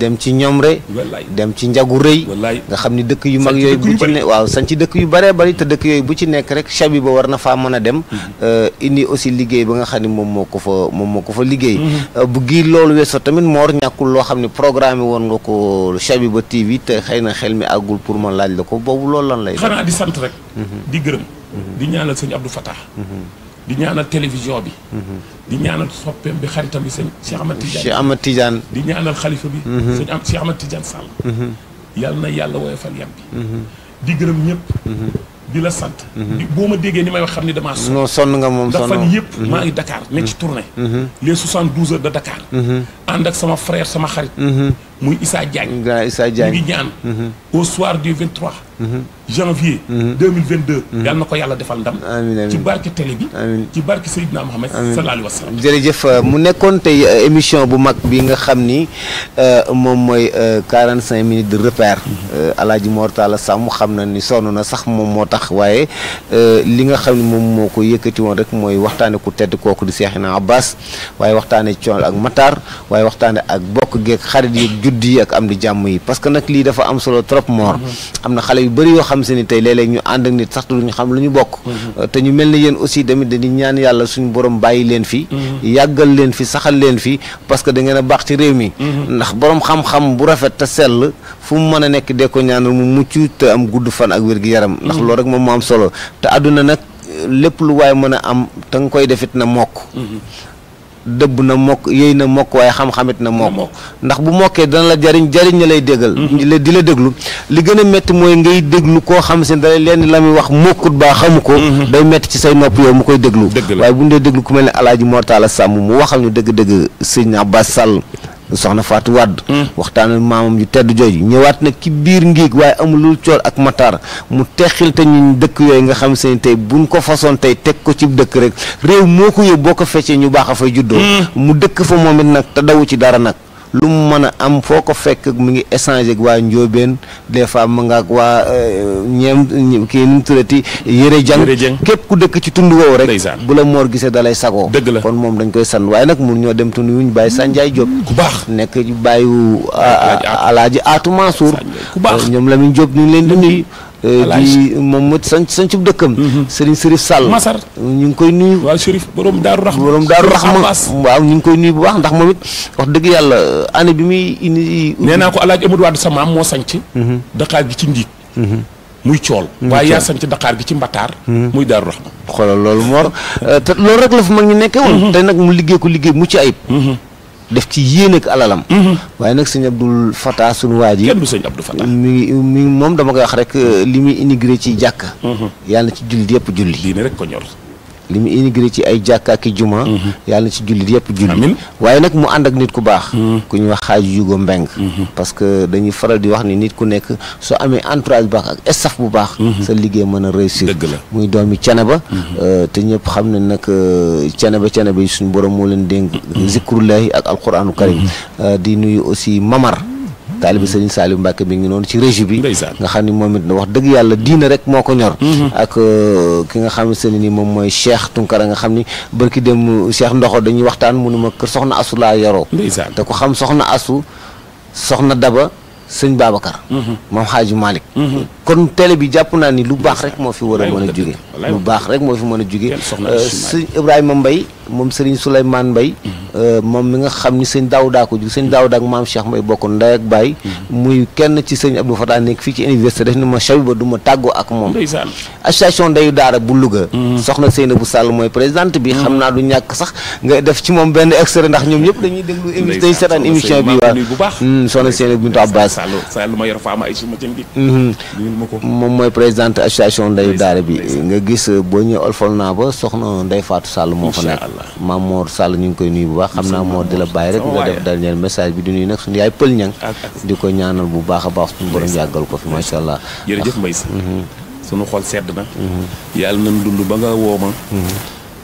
dem ci ñomre dem ci njagu rëy nga xam ni dëkk yu mag yooyu bu ci ne waaw sañ ci dëkk yu bëree bëri te dëkk yooyu bu ci nekk rek chabi ba war na faa mën a dem indi aussi liggéey ba nga xam ne moom moo ko fa liggéey bu gii loolu weesoo tamit Mor ñàkkul loo xam ne programme woon nga ko chabi ba TV te xëy na xel mi àggul pour ma laaj la ko boobu loolu lan lay xanaa di sant rek di gërëm di ñaanal sëñ Abdou Fatah di ñaanal télévision bi di ñaanal soppeem bi xaritam bi sëñ Cheikh Ahmad Tidiane di ñaanal xalifa bi sëñ Cheikh Ahmad Tidiane Sall yàlla na yàlla woyofal yam bi di gërëm ñëpp di la sant boo ma déggee ni may wax xam ni damaa sonn nga moom ndax fan yëpp maa ngi Dakar nekk ci tournée les 72 heures de Dakar ànd ak sama frère sama xarit muy Issa Diagne ñu ngi ñaan au soir du 23 janvier 2022 yàlla na ko yàlla defal ndam ci barke télé bi ci barke Seydina Mohamed sallallahu alayhi wa sallam jërëjëf mu nekkoon tey émission bu mag bi nga xam ni moom mooy 45 minutes de repère Alaaji Mor Talla Samb xam na ni sonn na sax moom moo tax waaye li nga xam ne moom moo ko yëkkati woon rek mooy waxtaane ku tedd kooku di Seexina Abbas waaye waxtaane cool ak Matar waaye waxtaane ak bokk geeg xarit yi juddi yi ak am di jàmm yi parce que nag lii dafa am solo trop Mor am na xale yu bëri yoo xam se ni tey léeg-léeg ñu ànd ak nit sax duñu xam lu ñu bokk te ñu mel ni yéen aussi tamit dañuy ñaan yàlla suñu borom bàyyi leen fi yàggal leen fi saxal leen fi parce que da ngeen a baax ci réew mi ndax borom xam-xam bu rafet te sell fu mu mën a nekk dee ko ñaanal mu mucc te am gudd fan ak wér-gi-yaram ndax loolu rek moom moo am solo te àdduna nag lépp lu waaye mën a am te nga koy defit na mokk dëbb na mokk yéy na mokk waaye xam-xamit na mokk ndax bu mokkee dana la jariñ ña lay déggal di la déglu li gën a métti mooy ngay déglu koo xam si da leen la muy wax mokkut baa xamu ko day métti ci say nopp yow mu koy déglu waaye bu ñu dee déglu ku mel ne Alaaji Mor Talla Samb mu waxal ñu dëgg-dëgg sëñ Abbas Sall soxna Fatou Wade waxtaanal maamam yu tedd jooju ñëwaat nag ci biir ngiig waaye amul lu coor ak matar mu texil te ñu dëkk yooyu nga xam seen tey buñ ko façon tey teg ko ci dëkk rek réew moo ko yóbbu boo ko feccee ñu baax a fay juddoo mu dëkk fa moom it nag te dawu ci dara nag lu mu mën a am foo ko fekk mu ngi échanger ak waa Njóobeen des fois ma nga ak waa kii nu mu tuddati yëre jàng képp ku dëkk ci tund woowu rek bu la Mor gisee da lay sagoo kon moom dañ koy san waaye nag mun ñoo dem tund yuñ bàyyi Sanjaay Diop ku baax nekk bàyyu Alaaji Aatu Mansour ñoom Lamine Diop ñu ngi leen di nuyu di moom mu sañ cub dëkkam Serigne Serif Sall Masar ñu ngi koy nuyu waaw Serif borom Daaru Raxma waaw ñu ngi koy nuyu bu baax ndax moom it wax dëgg yàlla année bi muy indi nee naa ko Alaaji Amadou Wade sa maam moo sañc Dakar gi ci Ndiig muy cool waaye yaa sañc Dakar gi ci Mbataar muy Daaru Raxma xoolal loolu Mor te loolu rek la fa mag ñi nekkee woon te nag mu liggéey ko liggéey mucc ayib def ci yéene ak alalam waaye nag sëñ Abdul Fatah sunu waa ji kenn du sëñ Abdul Fatah mi moom dama koy wax rek li muy immigré ci jàkk yàlla na ci jullit yëpp julli diine rek ko ñor li mu immigré ci ay jàkka ak juma yàlla na ci jullit yëpp julli waaye nag mu ànd ak nit ku baax ku ñu wax xaaju Yugo Mbeng parce que dañuy faral di wax ni nit ku nekk soo amee entourage bu baax ak staff bu baax sa liggéey mën a réussir muy doomi Ceneba te ñëpp xam ne nag Ceneba yi suñu borom moo leen dénk zikrullahi ak alquranu karim di nuyu aussi Mamar taalibi Sëriñ Saliou Mbacke bi ngi noonu ci régie bi nga xam ni moom it wax dëgg yàlla diina rek moo ko ñor ak ki nga xam ne ni moom mooy Cheikh Tunkara nga xam ni barki dem Cheikh Ndoxo dañuy waxtaan mu ne ma kër soxna Asu laa yoroo te ko xam soxna Asu soxna Daba sëñ Babacar moom Xaaju Malick kon télé bi jàpp naa ni lu baax rek moo fi war a mën a jóge lu baax rek moo fi mën a jóge sëñ Ibrahima Mbaye moom Serigne Souleymane Mbaye moom mi nga xam ni sëñ Daouda ko jug sëñ Daouda ak maam Cheikh Mbaye bokk ndey ak baay muy kenn ci sëñ Abdou Fatah nekk fii ci université def ni ma chabi ba du ma tàggoo ak moom association ndeyu daara bu Louga soxna Seynabou Sall mooy présidente bi xam naa du ñàkk sax nga def ci moom benn extrait ndax ñoom ñëpp dañuy déglu dañuy seetaan émission bi waaw soxna Seynabou Bintou Abbas moom mooy présidente association ndeyu daara bi nga gis boo ñëwee olfol naa ba soxna Ndeye Fatou Sall moo fa nekk Maam Mor Sall ñu ngi koy nuyu bu baax xam naa moo di la bàyyi rek nga def dernier message bi di nuyu nag suñu yaay pël ñang di ko ñaanal bu baax a baax suñu borom yàggal ko fi macha allah jërëjëf Mbaye si suñu xol sedd na yàlla nañ dund ba nga wooma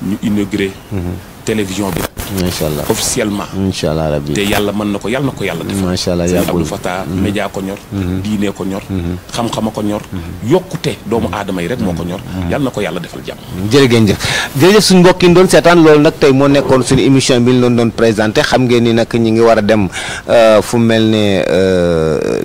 ñu inauguré télévision bi macha allah officiellement incha allah rabbi te yàlla mën na ko yàlla na ko yàlla def macha allah sëñ Abdou Fatah média ko ñor diine ko ñor xam-xama ko ñor yokkute doomu aadama yi rek moo ko ñor yàlla na ko yàlla defal jàmm jërëjëf suñu mbokk yi doon seetaan loolu nag tey moo nekkoon suñu émission bi ñu doon présenté xam ngeen ni nag ñi ngi war a dem fu mel ne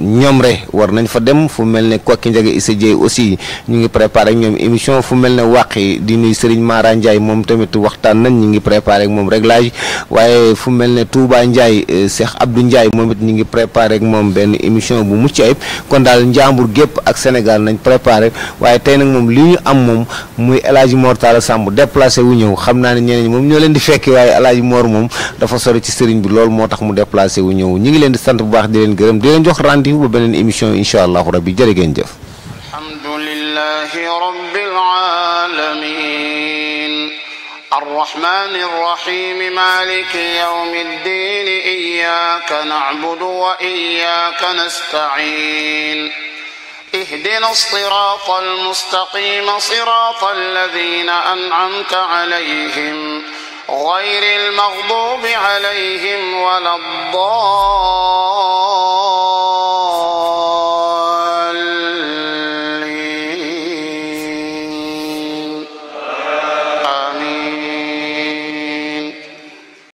Ñomre war nañ fa dem fu mel ne Kokki Ndiaga Issa Dieye aussi ñu ngi préparé ak ñoom émission fu mel ne Wàqi di nuyu Serigne Mara Ndiaye moom tamit waxtaan nañ ñu ngi préparé ak moom réglage waaye fu mel ne Touba Ndiaye Cheikh Abdou Ndiaye moom it ñu ngi préparé ak moom benn émission bu mucc ayib kon daal Njàmbur gépp ak Sénégal nañ préparé waaye tey nag moom li ñu am moom muy El Hadji Mor Talla Samb déplacé wu ñëw xam naa ne ñeneen ñi moom ñoo leen di fekki waaye El Hadji Mor moom dafa sori ci sëriñ bi loolu moo tax mu déplacé wu ñëw ñi ngi leen di sant bu baax di leen gërëm di leen jox rendez-vous ba beneen émission incha allahu rabbi jërë ngeen jëf. alhamdulillahi rabbil alamin الرحمن الرحيم مالك يوم الدين إياك نعبد وإياك نستعين اهدنا الصراط المستقيم صراط الذين أنعمت عليهم غير المغضوب عليهم ولا الضالين